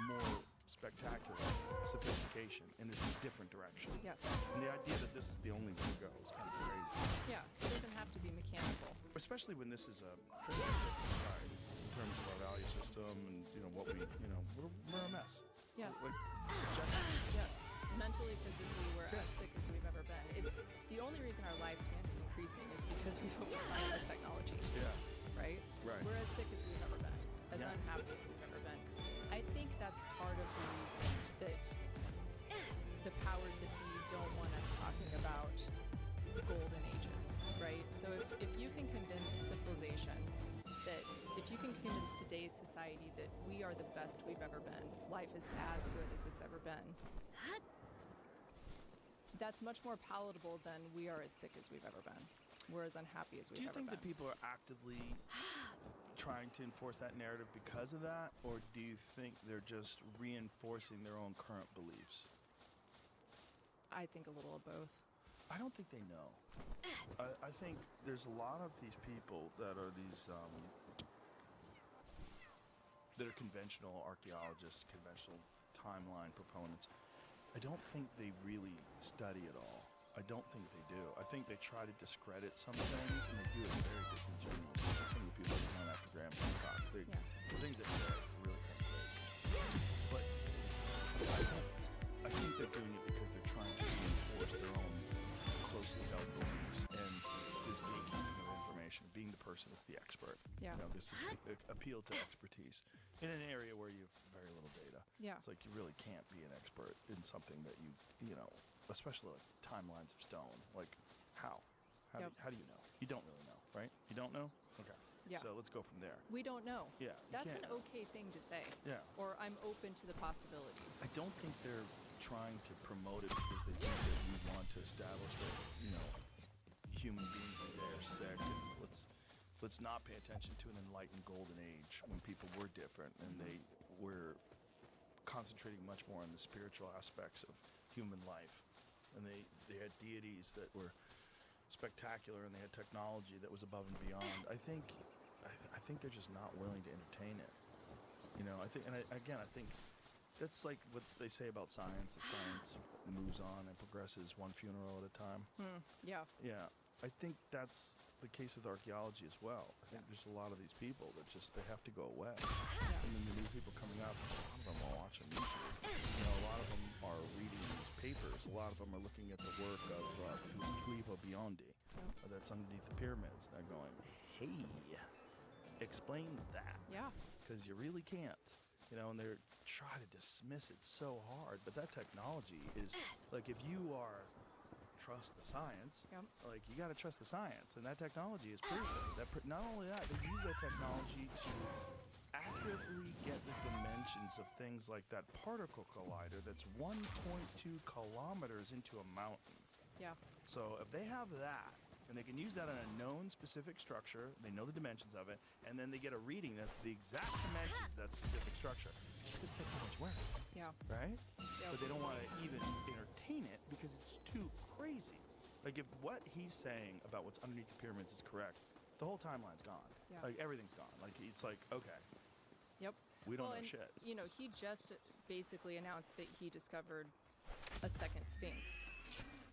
more spectacular sophistication in this different direction. Yes. And the idea that this is the only way to go is kind of crazy. Yeah, it doesn't have to be mechanical. Especially when this is a pretty different society in terms of our value system and, what we, we're a mess. Yes. Like, Yes. Mentally, physically, we're as sick as we've ever been. It's the only reason our lifespan is increasing is because we've overcome the technology. Yeah. Right? Right. We're as sick as we've ever been, as Yeah. unhappy as we've ever been. I think that's part of the reason that the powers that be don't want us talking about golden ages, right? So if you can convince civilization that if you can convince today's society that we are the best we've ever been, life is as good as it's ever been, that's much more palatable than we are as sick as we've ever been. We're as unhappy as we've Do you ever think been. that people are actively trying to enforce that narrative because of that, or do you think they're just reinforcing their own current beliefs? I think a little of both. I don't think they know. I think there's a lot of these people that are these that are conventional archaeologists, conventional timeline proponents. I don't think they really study at all. I don't think they do. I think they try to discredit some things, and they do it very disingenuously. Like some of the people that come after Graham Hancock, the things that say are really kind of fake. But I think they're doing it because they're trying to reinforce their own closely held beliefs and this gatekeeping of information, being the person that's the expert. Yeah. This is appeal to expertise in an area where you have very little data. Yeah. It's like you really can't be an expert in something that especially like timelines of stone. Like how? Yep. How do you know? You don't really know, right? You don't know? Okay. Yeah. So let's go from there. We don't know. Yeah. you That's can't an know. okay thing to say. Yeah. Or I'm open to the possibilities. I don't think they're trying to promote it because they think that we want to establish that, human beings today are sick and let's not pay attention to an enlightened golden age when people were different and they were concentrating much more on the spiritual aspects of human life. And they had deities that were spectacular and they had technology that was above and beyond. I think they're just not willing to entertain it. I think that's like what they say about science. That science moves on and progresses one funeral at a time. Yeah. Yeah. I think that's the case with archaeology as well. I think there's a lot of these people that they have to go away. And then the new people coming up, a lot of them are watching YouTube. A lot of them are reading these papers. A lot of them are looking at the work of Filippo Biondi that's underneath the pyramids. They're going, hey, explain that. Yeah. Because you really can't. And they're trying to dismiss it so hard. But that technology is, like, if you are trust the science, like, you got to trust the science. And that technology is proven. Not only that, they use that technology to accurately get the dimensions of things like that particle collider that's 1.2 kilometers into a mountain. Yeah. So if they have that, and they can use that on a known specific structure, they know the dimensions of it, and then they get a reading that's the exact dimensions of that specific structure. This technology works. Yeah. Right? Yeah. But they don't want to even entertain it because it's too crazy. Like, if what he's saying about what's underneath the pyramids is correct, the whole timeline's gone. Yeah. Like, everything's gone. Like, it's like, okay, Yep. we don't know and, shit. He just basically announced that he discovered a second Sphinx.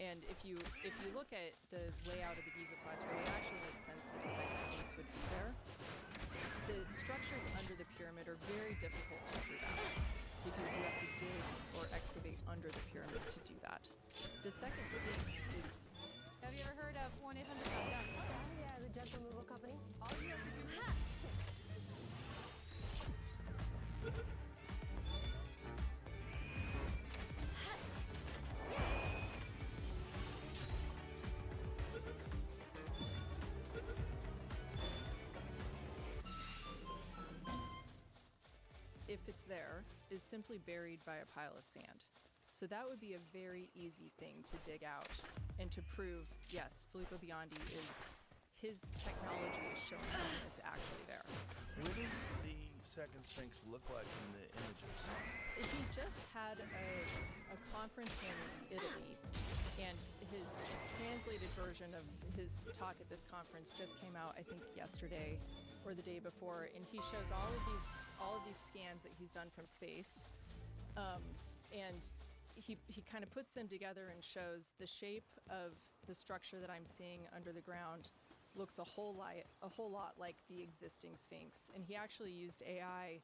And if you look at the layout of the Giza Plateau, it actually makes sense that a second Sphinx would be there. The structures under the pyramid are very difficult to prove out because you have to dig or excavate under the pyramid to do that. The second Sphinx is... Have you ever heard of 1-800-GOT? Yeah, the gentle removal company. All you have to do is... if it's there, is simply buried by a pile of sand. So that would be a very easy thing to dig out and to prove, yes, Filippo Biondi his technology is showing something that's actually there. What is the second Sphinx look like in the images? He just had a conference in Italy, and his translated version of his talk at this conference just came out, I think, yesterday or the day before, and he shows all of these scans that he's done from space, and he kind of puts them together and shows the shape of the structure that I'm seeing under the ground looks a whole lot like the existing Sphinx. And he actually used AI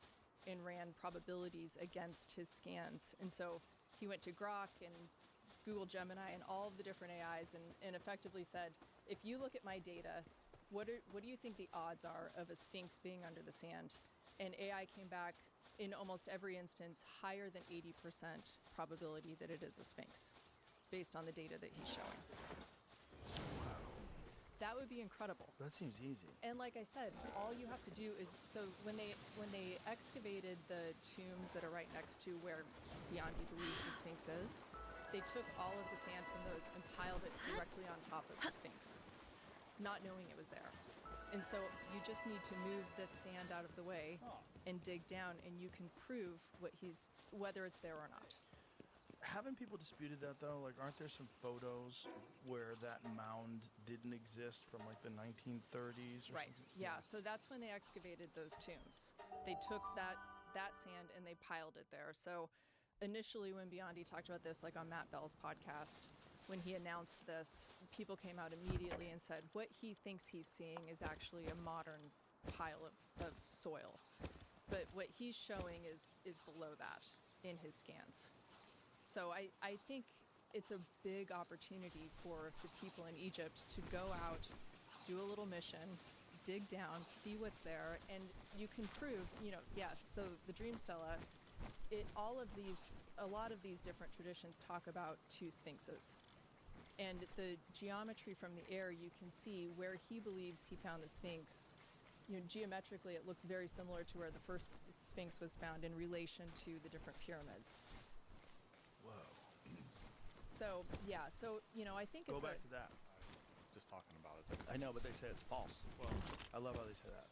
and ran probabilities against his scans. And so he went to Grok and Google Gemini and all of the different AIs and effectively said, if you look at my data, what do you think the odds are of a Sphinx being under the sand? And AI came back in almost every instance higher than 80% probability that it is a Sphinx based on the data that he's showing. That would be incredible. That seems easy. And like I said, all you have to do is, so when they excavated the tombs that are right next to where Biondi believes the Sphinx is, they took all of the sand from those and piled it directly on top of the Sphinx, not knowing it was there. And so you just need to move this sand out of the way and dig down, and you can prove whether it's there or not. Haven't people disputed that though? Like, aren't there some photos where that mound didn't exist from like the 1930s? Or Right. something? Yeah. So that's when they excavated those tombs. They took that sand and they piled it there. So initially, when Biondi talked about this, like on Matt Bell's podcast, when he announced this, people came out immediately and said what he thinks he's seeing is actually a modern pile of soil. But what he's showing is below that in his scans. So I think it's a big opportunity for the people in Egypt to go out, do a little mission, dig down, see what's there, and you can prove, yes, so the Dream Stela, a lot of these different traditions talk about two sphinxes. And the geometry from the air, you can see where he believes he found the Sphinx. Geometrically, it looks very similar to where the first Sphinx was found in relation to the different pyramids. Whoa. So, yeah, I think Go it's back to that. Just talking about it. I know, but they say it's false. Well, I love how they say that.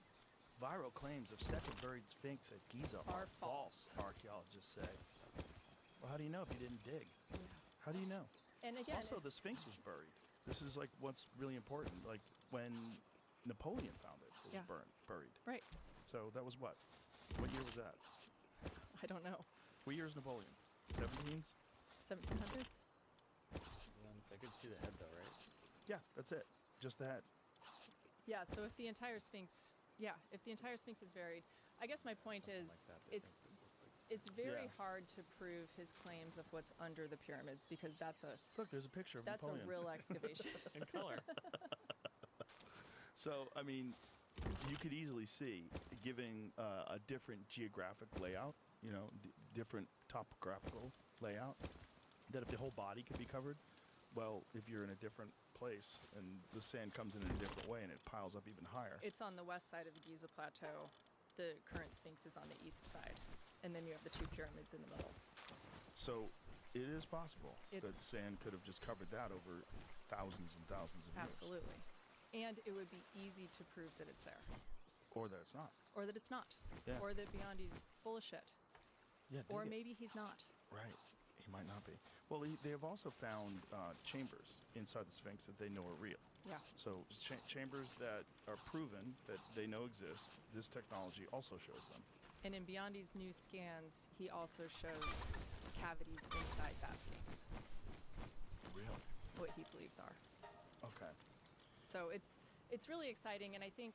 Viral claims of second buried Sphinx at Giza are false, archaeologists say. Well, how do you know if you didn't dig? Yeah. How do you know? And again, also, the Sphinx was buried. This is like what's really important. Like when Napoleon found it, it was buried. Right. So that was what? What year was that? I don't know. What year is Napoleon? 17s? 1700s? They could see the head though, right? Yeah, that's it. Just the head. Yeah, so if the entire Sphinx is buried, I guess my point is it's very hard to prove his claims of what's under the pyramids because Look, there's a picture of that's Napoleon. a real excavation. In color. So, I mean, you could easily see, giving a different geographic layout, different topographical layout, that if the whole body could be covered, well, if you're in a different place and the sand comes in a different way and it piles up even higher. It's on the west side of the Giza Plateau. The current Sphinx is on the east side. And then you have the two pyramids in the middle. So it is possible that sand could have just covered that over thousands and thousands of years. Absolutely. And it would be easy to prove that it's there. Or that it's not. Or that it's not. Yeah. Or that Biondi's full of shit. Yeah. Or maybe he's not. Right. He might not be. Well, they have also found chambers inside the Sphinx that they know are real. Yeah. So chambers that are proven that they know exist, this technology also shows them. And in Biondi's new scans, he also shows cavities inside that Sphinx. Really? What he believes are. Okay. So it's really exciting, and I think,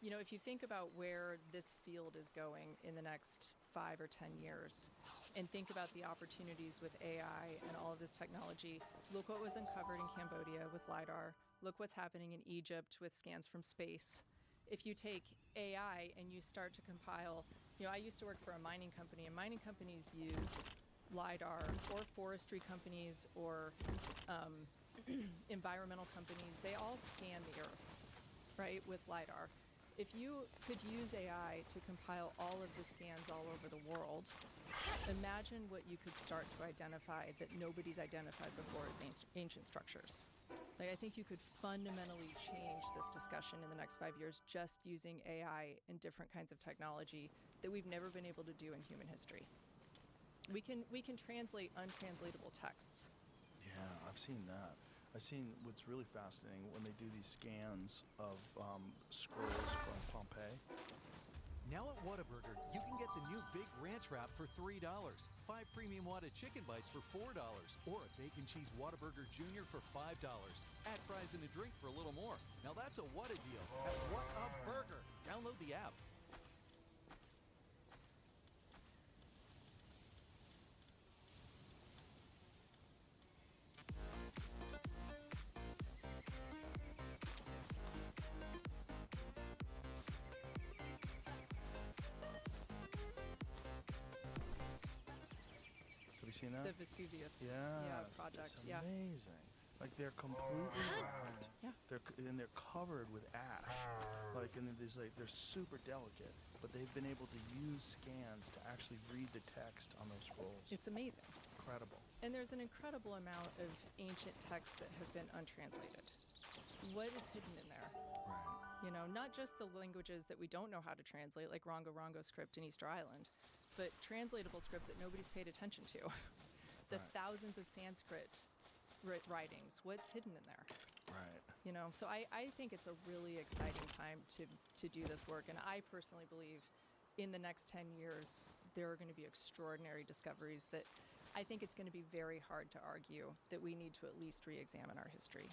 if you think about where this field is going in the next 5 or 10 years, and think about the opportunities with AI and all of this technology, look what was uncovered in Cambodia with LiDAR, look what's happening in Egypt with scans from space. If you take AI and you start to compile, I used to work for a mining company, and mining companies use LiDAR, or forestry companies, or environmental companies, they all scan the earth, right, with LiDAR. If you could use AI to compile all of the scans all over the world, imagine what you could start to identify that nobody's identified before as ancient structures. Like, I think you could fundamentally change this discussion in the next 5 years just using AI and different kinds of technology that we've never been able to do in human history. We can translate untranslatable texts. Yeah, I've seen that. I've seen what's really fascinating when they do these scans of scrolls from Pompeii. Now at Whataburger, you can get the new Big Ranch Wrap for $3, 5 premium Whata chicken bites for $4, or a bacon cheese Whataburger Jr. for $5. Add fries and a drink for a little more. Now that's a Whata deal at What a Burger. Download the app. Have you seen that? The Vesuvius Yes, project. it's amazing. Like they're completely wrapped. Yeah. They're covered with ash. Like and they're super delicate, but they've been able to use scans to actually read the text on those scrolls. It's amazing. Incredible. And there's an incredible amount of ancient texts that have been untranslated. What is hidden in there? Right. You know, not just the languages that we don't know how to translate, like Rongo Rongo script in Easter Island, but translatable script that nobody's paid attention to. The Right. thousands of Sanskrit writings, what's hidden in there? Right. You know, so I think it's a really exciting time to do this work. And I personally believe in the next 10 years, there are going to be extraordinary discoveries that I think it's going to be very hard to argue that we need to at least re-examine our history.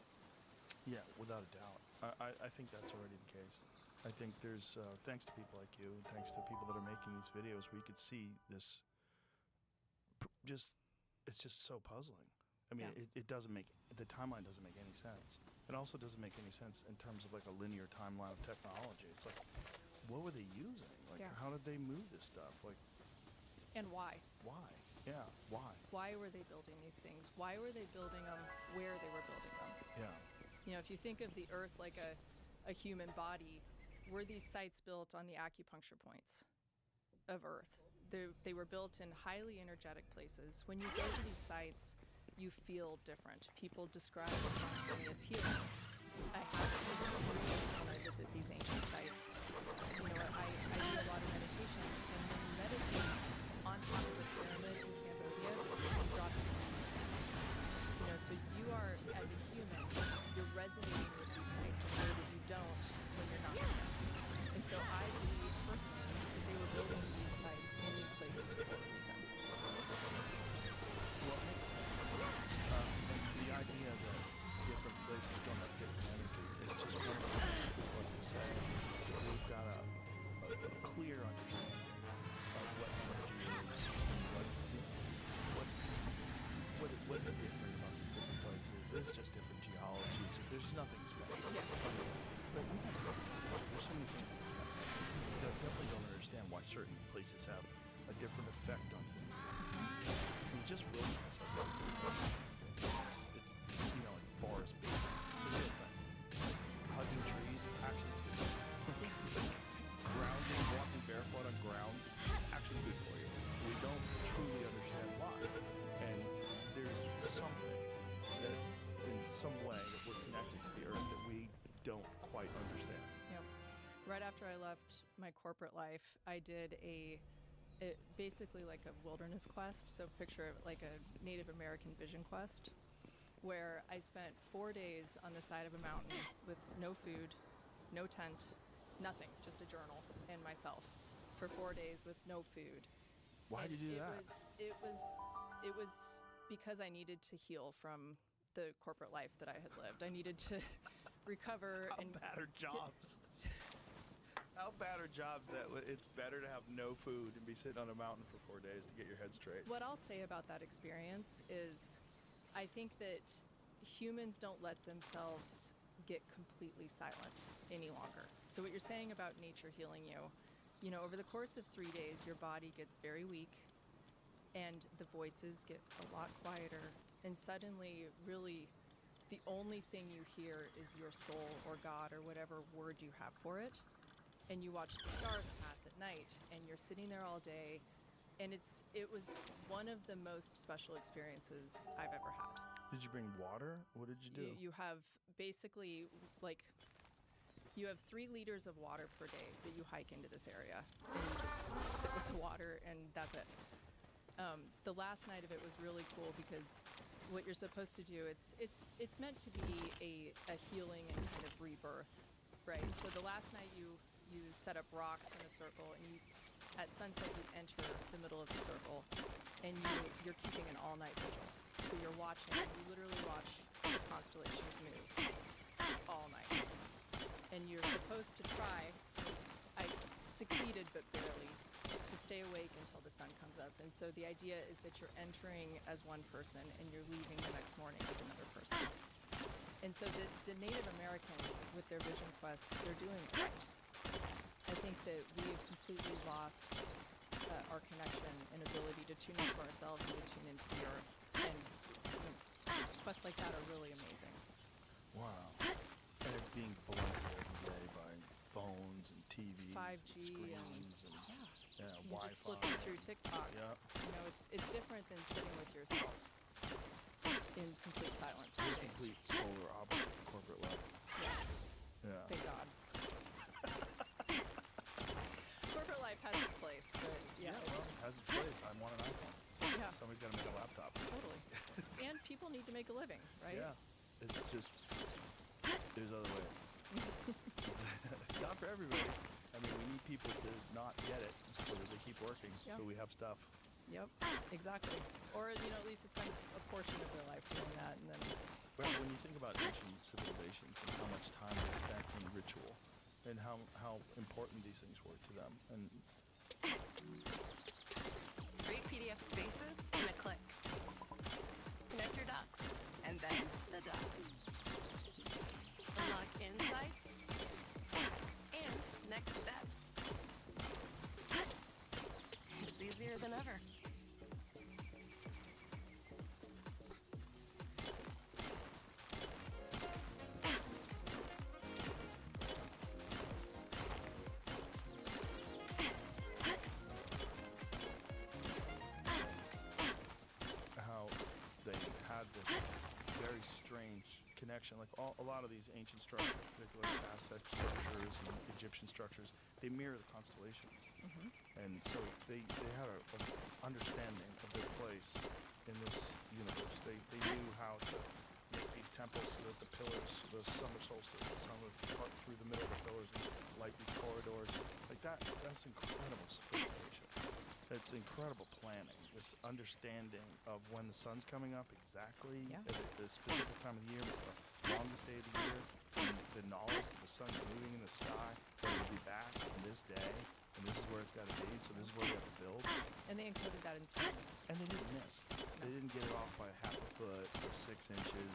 Yeah, without a doubt. I think that's already the case. I think there's, thanks to people like you, and thanks to people that are making these videos, we could see this it's just so puzzling. I mean, Yeah. it doesn't make, the timeline doesn't make any sense. It also doesn't make any sense in terms of like a linear timeline of technology. It's like, what were they using? Like, Yeah. how did they move this stuff? Like, And why? why? Yeah, why? Why were they building these things? Why were they building them where they were building them? Yeah. You know, if you think of the Earth like a human body, were these sites built on the acupuncture points of Earth? They were built in highly energetic places. When you go to these sites, you feel different. People describe spontaneous healings. I have when I visit these ancient sites. You know, I do a lot of meditation, and when you meditate on top of the pyramid in Cambodia, you drop your you know, so you are, as a human, you're resonating with these sites in a way that you don't when you're not with them. And so I believe personally that they were building these sites in these places for a reason. Well, it makes sense. And the idea that different places don't have different energy is just one of the things people like to say. We've got a clear understanding of what energy is, what the different about these different places. It's just different geology. It's just, there's nothing special. Yeah. But we have, there's so many things that definitely don't understand why certain places have a different effect on humans. I mean, just wilderness has everything. It's you know, like forest bathing. It's a real thing. Like hugging trees actually is good. Grounding, walking barefoot on ground, actually good for you. We don't truly understand why. And there's something that, in some way, that we're connected to the earth that we don't quite understand. Yep. Right after I left my corporate life, I did basically like a wilderness quest. So picture it like a Native American vision quest, where I spent 4 days on the side of a mountain with no food, no tent, nothing, just a journal and myself for 4 days with no food. Why did you do that? It was because I needed to heal from the corporate life that I had lived. I needed to recover. How bad are jobs? How bad are jobs that it's better to have no food and be sitting on a mountain for 4 days to get your head straight? What I'll say about that experience is I think that humans don't let themselves get completely silent any longer. So what you're saying about nature healing you know, over the course of 3 days, your body gets very weak and the voices get a lot quieter. And suddenly, really, the only thing you hear is your soul or God or whatever word you have for it. And you watch the stars pass at night, and you're sitting there all day, And it was one of the most special experiences I've ever had. Did you bring water? What did you do? You have basically like you have 3 liters of water per day that you hike into this area, and you just sit with the water, and that's it. The last night of it was really cool because what you're supposed to do, it's meant to be a healing and kind of rebirth, right? So the last night you set up rocks in a circle, and at sunset you enter the middle of the circle, and you're keeping an all-night vigil. So you're watching, you literally watch the constellations move all night. And you're supposed to try, I succeeded but barely, to stay awake until the sun comes up. And so the idea is that you're entering as one person and you're leaving the next morning as another person. And so the Native Americans, with their vision quests, they're doing it right. I think that we have completely lost our connection and ability to tune into ourselves and to tune into the earth. And quests like that are really amazing. Wow. And it's being blunted every day by phones and TVs 5G and screens and you're Wi-Fi. just flipping through TikTok. Yep. It's different than sitting with yourself in complete silence. The complete polar opposite of corporate life. Yes. Yeah. Thank God. Corporate life has its place, but Well, it has its place. I want an iPhone. Yeah. Somebody's got to make a laptop. Totally. And people need to make a living, right? Yeah. It's just, there's other ways. Not for everybody. I mean, we need people to not get it so that they keep working, Yeah. so we have stuff. Yep, exactly. Or, at least to spend a portion of their life doing that, and then... Well, when you think about ancient civilizations and how much time they spent in ritual and how important these things were to them, and Create PDF spaces in a click. Connect your docs, and then the docs. Unlock insights and next steps. It's easier than ever. how they had this very strange connection. Like a lot of these ancient structures, particularly Aztec structures and Egyptian structures, they mirror the constellations. And so they had a understanding of their place in this universe. They knew how to make these temples so that the pillars, the summer solstice, the sun would part through the middle of the pillars and light these corridors. Like that's incredible sophistication. It's incredible planning, this understanding of when the sun's coming up exactly at the specific time of the year, it's the longest day of the year, and the knowledge that the sun's moving in the sky, that it'll be back on this day, and this is where it's got to be, so this is where we have to build. And they encoded that in stone. And they didn't miss. They didn't get it off by half a foot or 6 inches.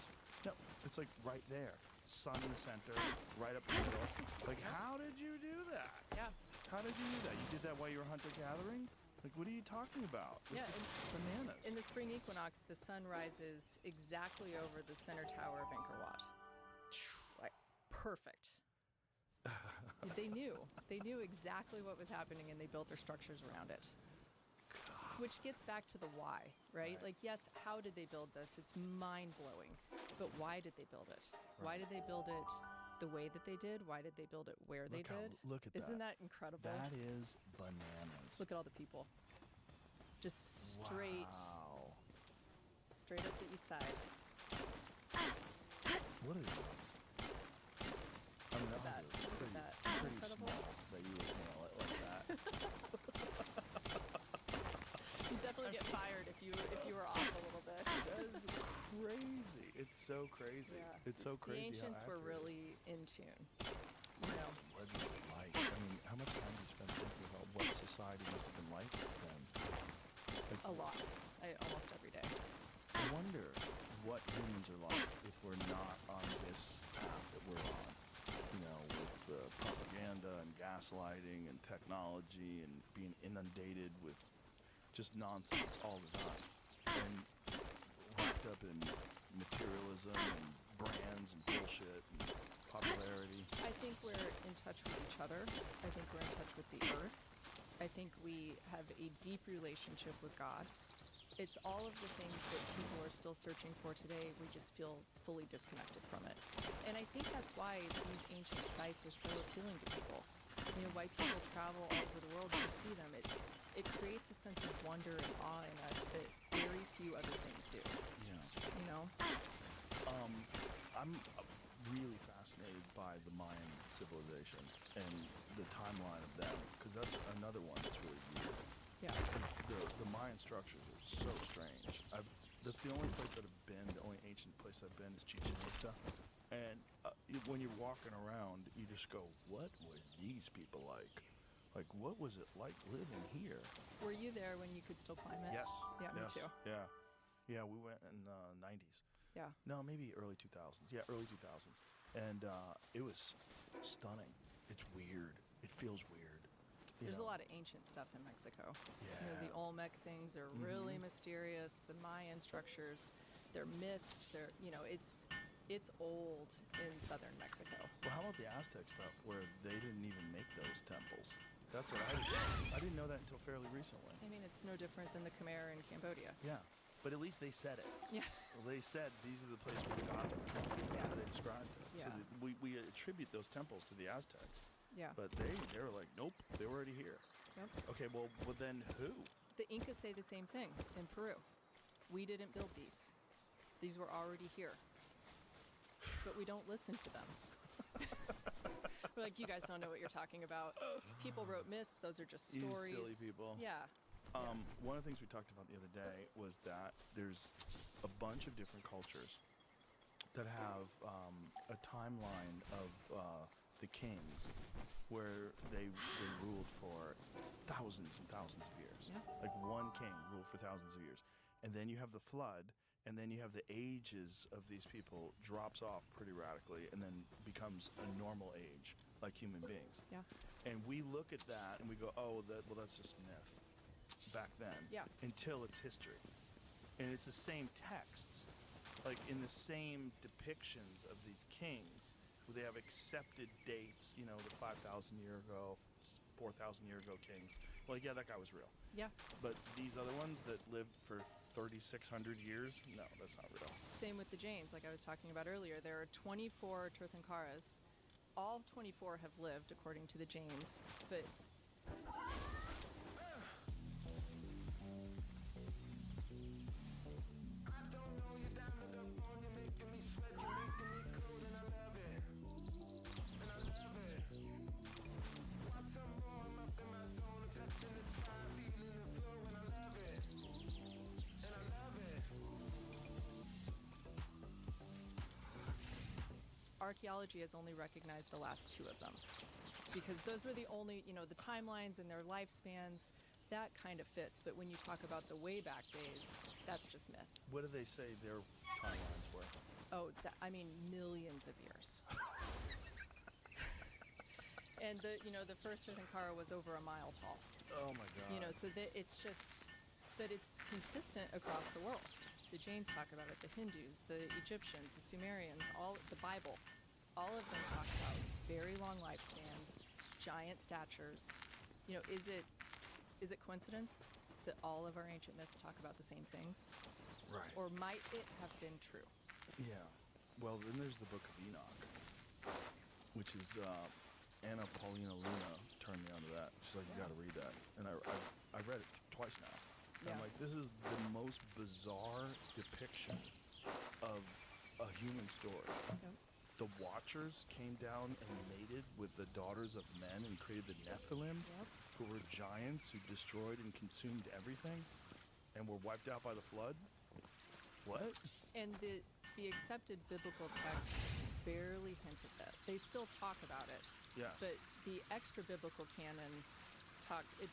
No, it's like right there. Sun in the center, right up the middle. Like, how did you do that? Yeah. How did you do that? You did that while you were hunter-gathering? Like, what are you talking about? This is bananas. In the spring equinox, the sun rises exactly over the center tower of Angkor Wat. Like, perfect. They knew exactly what was happening, and they built their structures around it. Which gets back to the why, right? Like, yes, how did they build this? It's mind-blowing. But why did they build it? Why did they build it the way that they did? Why did they build it where they did? Look at that. Isn't that incredible? That is bananas. Look at all the people. Just straight up the east side. What is that? I mean, that was pretty Incredible. small that you would nail it like that. You definitely get fired if you were off a little bit. That is crazy. It's so crazy. Yeah. It's so crazy. The ancients how were accurate really in tune. What is it like? I mean, how much time do you spend thinking about what society must have been like then? Like, A lot. Almost every day. I wonder what humans are like if we're not on this path that we're on. You know, with propaganda and gaslighting and technology and being inundated with just nonsense all the time. And wrapped up in materialism and brands and bullshit and popularity. I think we're in touch with each other. I think we're in touch with the earth. I think we have a deep relationship with God. It's all of the things that people are still searching for today. We just feel fully disconnected from it. And I think that's why these ancient sites are so appealing to people. You know, why people travel all over the world to see them. It creates a sense of wonder and awe in us that very few other things do. Yeah. You know? I'm really fascinated by the Mayan civilization and the timeline of them, because that's another one that's really weird. Yeah. The Mayan structures are so strange. That's the only place that I've been, the only ancient place I've been is Chichen Itza. And when you're walking around, you just go, what were these people like? Like, what was it like living here? Were you there when you could still climb it? Yes. Yeah, me Yes. too. Yeah. Yeah, we went in the 90s. Yeah. No, maybe early 2000s. Yeah, early 2000s. And it was stunning. It's weird. It feels weird. There's a lot of ancient stuff in Mexico. Yeah. You know, the Olmec things are really mysterious. The Mayan structures, they're myths. They're, you know, it's old in southern Mexico. Well, how about the Aztec stuff where they didn't even make those temples? That's what I didn't know that until fairly recently. I mean, it's no different than the Khmer in Cambodia. Yeah. But at least they said it. Yeah. Well, they said these are the places where God lived. That's how they described it. Yeah. So we attribute those temples to the Aztecs. Yeah. But they were like, nope, they were already here. Yep. Okay, well then who? The Incas say the same thing in Peru. We didn't build these. These were already here. But we don't listen to them. We're like, you guys don't know what you're talking about. People wrote myths. Those are just stories. You silly people. Yeah. One of the things we talked about the other day was that there's a bunch of different cultures that have a timeline of the kings where they ruled for thousands and thousands of years. Yeah. Like one king ruled for thousands of years. And then you have the flood, and then you have the ages of these people drops off pretty radically and then becomes a normal age, like human beings. Yeah. And we look at that and we go, oh, that's just myth back then. Yeah. Until it's history. And it's the same texts, like in the same depictions of these kings, where they have accepted dates, you know, the 5,000 year ago, 4,000 year ago kings. Like, yeah, that guy was real. Yeah. But these other ones that lived for 3,600 years, no, that's not real. Same with the Jains, like I was talking about earlier. There are 24 Tirthankaras. All 24 have lived, according to the Jains, but archaeology has only recognized the last two of them because those were the only, you know, the timelines and their lifespans, that kind of fits. But when you talk about the way back days, that's just myth. What do they say their timelines were? Oh, I mean, millions of years. And the first Tirthankara was over a mile tall. Oh my God. You know, so that it's just, but it's consistent across the world. The Jains talk about it, the Hindus, the Egyptians, the Sumerians, the Bible, all of them talk about very long lifespans, giant statures. You know, is it coincidence that all of our ancient myths talk about the same things? Right. Or might it have been true? Yeah. Well, then there's the Book of Enoch, which is Anna Paulina Luna turned me onto that. She's like, you got to read that, and I read it twice now. Yeah. I'm like, this is the most bizarre depiction of a human story. Yep. The Watchers came down and mated with the daughters of men and created the Nephilim, who were giants who destroyed and consumed everything and were wiped out by the flood. What? And the accepted biblical texts barely hint at that. They still talk about it. Yeah. But the extra biblical canon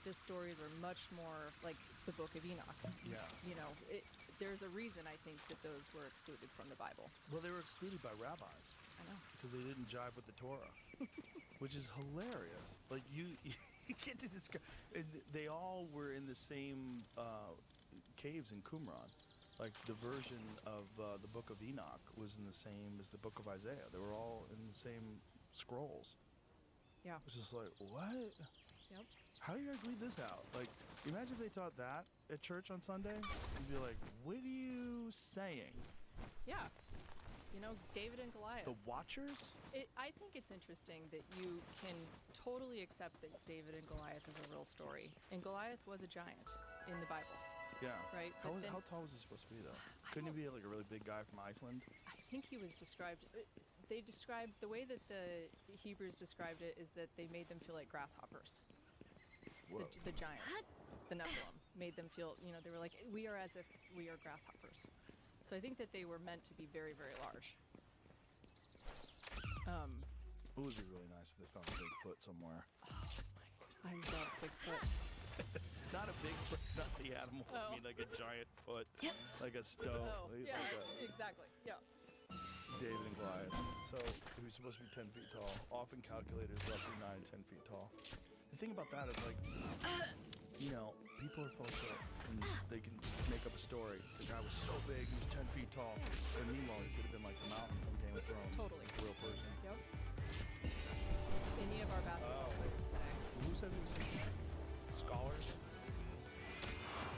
the stories are much more like the Book of Enoch. Yeah. You know, there's a reason I think that those were excluded from the Bible. Well, they were excluded by rabbis. I know. Because they didn't jive with the Torah, which is hilarious. Like you get to describe. They all were in the same caves in Qumran. Like the version of the Book of Enoch was in the same as the Book of Isaiah. They were all in the same scrolls. Yeah. It's just like, what? Yep. how do you guys leave this out? Like, imagine if they taught that at church on Sunday. You'd be like, what are you saying? Yeah. You know, David and Goliath. The Watchers? I think it's interesting that you can totally accept that David and Goliath is a real story. And Goliath was a giant in the Bible. Yeah. Right? How, But then- how tall was he supposed to be, though? Couldn't he be like a really big guy from Iceland? I think he was described. They described the way that the Hebrews described it is that they made them feel like grasshoppers. Whoa. The giants, the Nephilim, made them feel. You know, they were like, we are as if we are grasshoppers. So I think that they were meant to be very, very large. It would be really nice if they found a Bigfoot somewhere. I love Bigfoot. Not a Bigfoot, not the animal. I Oh. mean, like a giant foot, like a stone. Oh, yeah, like exactly. Yeah. David and Goliath. So he was supposed to be 10 feet tall. Often calculated as roughly 9 to 10 feet tall. The thing about that is, like, you know, people are full of shit, and they can make up a story. The guy was so big, he was 10 feet tall. And meanwhile, he could have been like the mountain from Game of Thrones. Totally. Like a real person. Yep. Any of our basketball players today. Who said he was 6 scholars?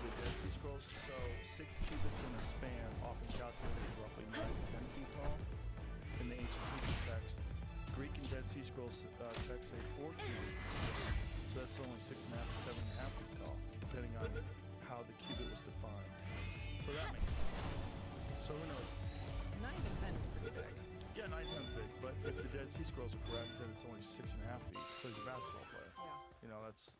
The Dead Sea Scrolls. So 6 cubits in a span, often calculated roughly 9 to 10 feet tall. In the ancient Hebrew text, Greek and Dead Sea Scrolls texts say 4 cubits. So that's only 6.5 to 7.5 feet tall, depending on how the cubit was defined. So that makes sense. So who knows? 9 to 10 is pretty big. Yeah, 9 times big. But if the Dead Sea Scrolls are correct, then it's only 6.5 feet. So he's a basketball player. Yeah. You know, that's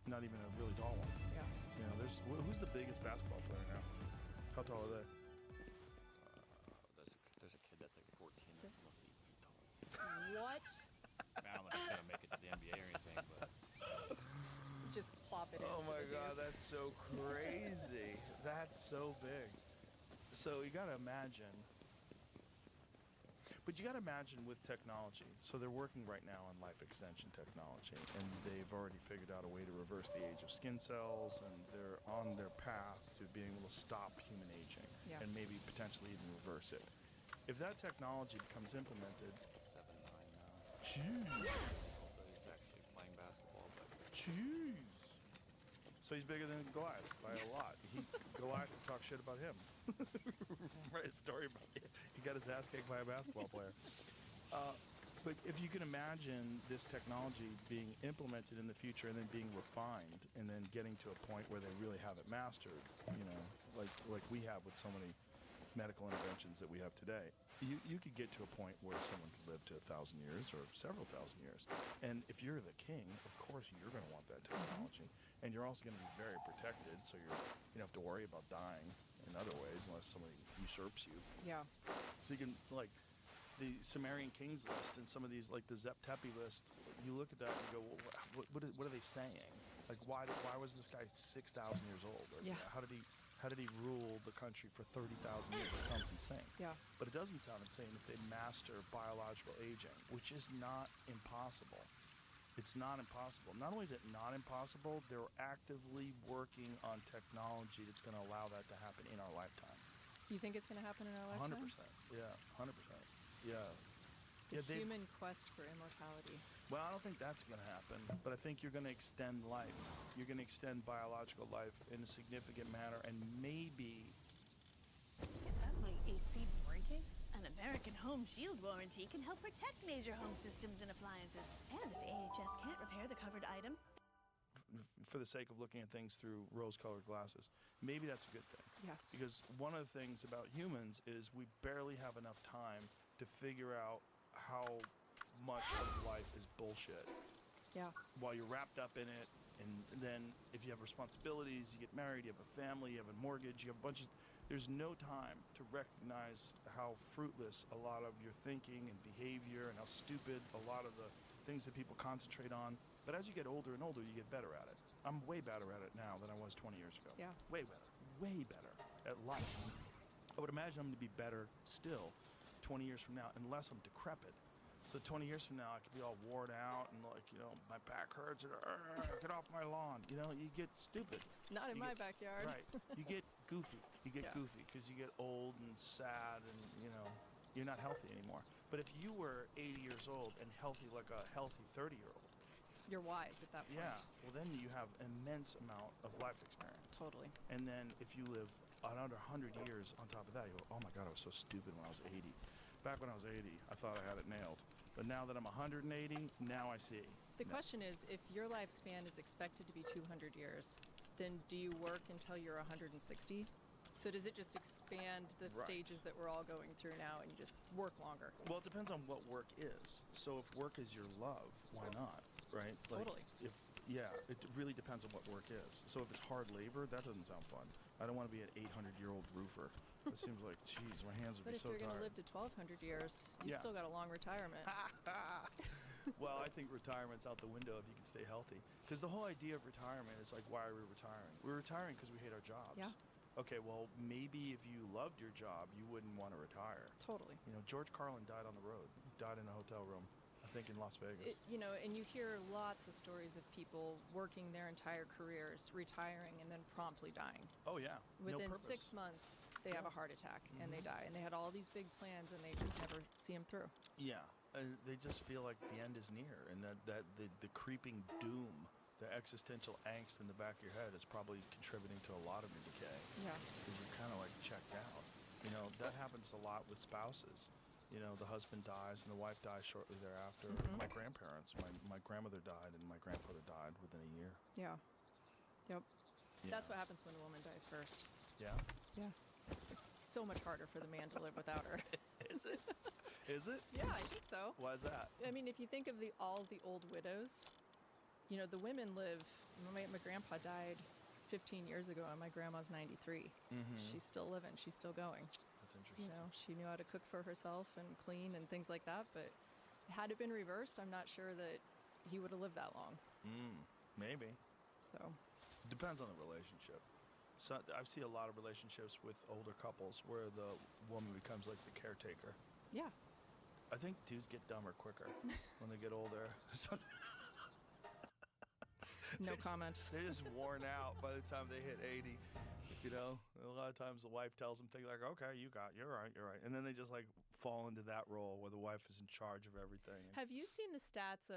not even a really tall one. Yeah. You know, who's the biggest basketball player now? How tall are they? There's a kid that's like 14 that's almost 8 feet tall. What? I don't know if he's gonna make it to the NBA or anything, but Just plop it in. Oh my God, that's so crazy. That's so big. So you gotta imagine. But you gotta imagine with technology. So they're working right now on life extension technology, and they've already figured out a way to reverse the age of skin cells, and they're on their path to being able to stop human aging, Yeah. and maybe potentially even reverse it. If that technology becomes implemented, 7'9" now. jeez, So he's actually playing basketball, but jeez. So he's bigger than Goliath by a lot. Goliath would talk shit about him. Write a story about it. He got his ass kicked by a basketball player. But if you can imagine this technology being implemented in the future and then being refined and then getting to a point where they really have it mastered, you know, like we have with so many medical interventions that we have today, you could get to a point where someone could live to 1,000 years or several thousand years. And if you're the king, of course you're going to want that technology. And you're also going to be very protected, so you don't have to worry about dying in other ways unless somebody usurps you. Yeah. So you can, like, the Sumerian kings list and some of these, like the Zep Tepi list, you look at that and you go, well, what are they saying? Like, why was this guy 6,000 years old? Or, Yeah. How did he rule the country for 30,000 years? It sounds insane. Yeah. But it doesn't sound insane if they master biological aging, which is not impossible. It's not impossible. Not only is it not impossible, they're actively working on technology that's going to allow that to happen in our lifetime. You think it's going to happen in our lifetime? 100%. Yeah, 100%. Yeah. The Yeah, human quest for immortality. Well, I don't think that's going to happen, but I think you're going to extend life. You're going to extend biological life in a significant manner, and maybe... Is that my AC breaking? An American Home Shield warranty can help protect major home systems and appliances. And if AHS can't repair the covered item, for the sake of looking at things through rose-colored glasses, maybe that's a good thing. Yes. Because one of the things about humans is we barely have enough time to figure out how much of life is bullshit. Yeah. While you're wrapped up in it, and then if you have responsibilities, you get married, you have a family, you have a mortgage, you have a bunch of... There's no time to recognize how fruitless a lot of your thinking and behavior and how stupid a lot of the things that people concentrate on. But as you get older and older, you get better at it. I'm way better at it now than I was 20 years ago. Yeah. Way better at life. I would imagine I'm going to be better still 20 years from now, unless I'm decrepit. So 20 years from now, I could be all worn out and like, you know, my back hurts and get off my lawn. You know, you get stupid. Not in my backyard. Right. You get goofy. You get Yeah. goofy because you get old and sad and, you know, you're not healthy anymore. But if you were 80 years old and healthy like a healthy 30-year-old, you're wise at that point. Yeah. Well, then you have immense amount of life experience. Totally. And then if you live another 100 years on top of that, you go, oh my God, I was so stupid when I was 80. Back when I was 80, I thought I had it nailed. But now that I'm 180, now I see. The question is, if your lifespan is expected to be 200 years, then do you work until you're 160? So does it just expand the Right. stages that we're all going through now and you just work longer? Well, it depends on what work is. So if work is your love, why not? Right? Totally. It really depends on what work is. So if it's hard labor, that doesn't sound fun. I don't want to be an 800-year-old roofer. It seems like, geez, my hands would But be if so you're going to tired. live to 1,200 years, you've Yeah. still got a long retirement. Well, I think retirement's out the window if you can stay healthy. Because the whole idea of retirement is like, why are we retiring? We're retiring because we hate our jobs. Yeah. Okay, well, maybe if you loved your job, you wouldn't want to retire. Totally. You know, George Carlin died on the road. He died in a hotel room, I think in Las Vegas. And you hear lots of stories of people working their entire careers, retiring, and then promptly dying. Oh, yeah. Within no 6 purpose. months, they have a heart attack and they die. And they had all these big plans and they just never see them through. Yeah, they just feel like the end is near, and that the creeping doom, the existential angst in the back of your head is probably contributing to a lot of your decay. Yeah. Because you're kind of like checked out. You know, that happens a lot with spouses. You know, the husband dies and the wife dies shortly thereafter. My grandparents, my grandmother died and my grandfather died within a year. Yeah. Yep. Yeah. That's what happens when a woman dies first. Yeah? Yeah. It's so much harder for the man to live without her. Is it? Is it? Yeah, I think so. Why is that? I mean, if you think of all the old widows, you know, the women live. My grandpa died 15 years ago, and my grandma's 93. She's still living. She's still going. That's interesting. You know, she knew how to cook for herself and clean and things like that. But had it been reversed, I'm not sure that he would have lived that long. Maybe. So Depends on the relationship. So I see a lot of relationships with older couples where the woman becomes like the caretaker. yeah, I think dudes get dumber quicker when they get older. no comment. They're just worn out by the time they hit 80. You know, a lot of times the wife tells them things like, "Okay, you're right," and then they just like fall into that role where the wife is in charge of everything. Have you seen the stats of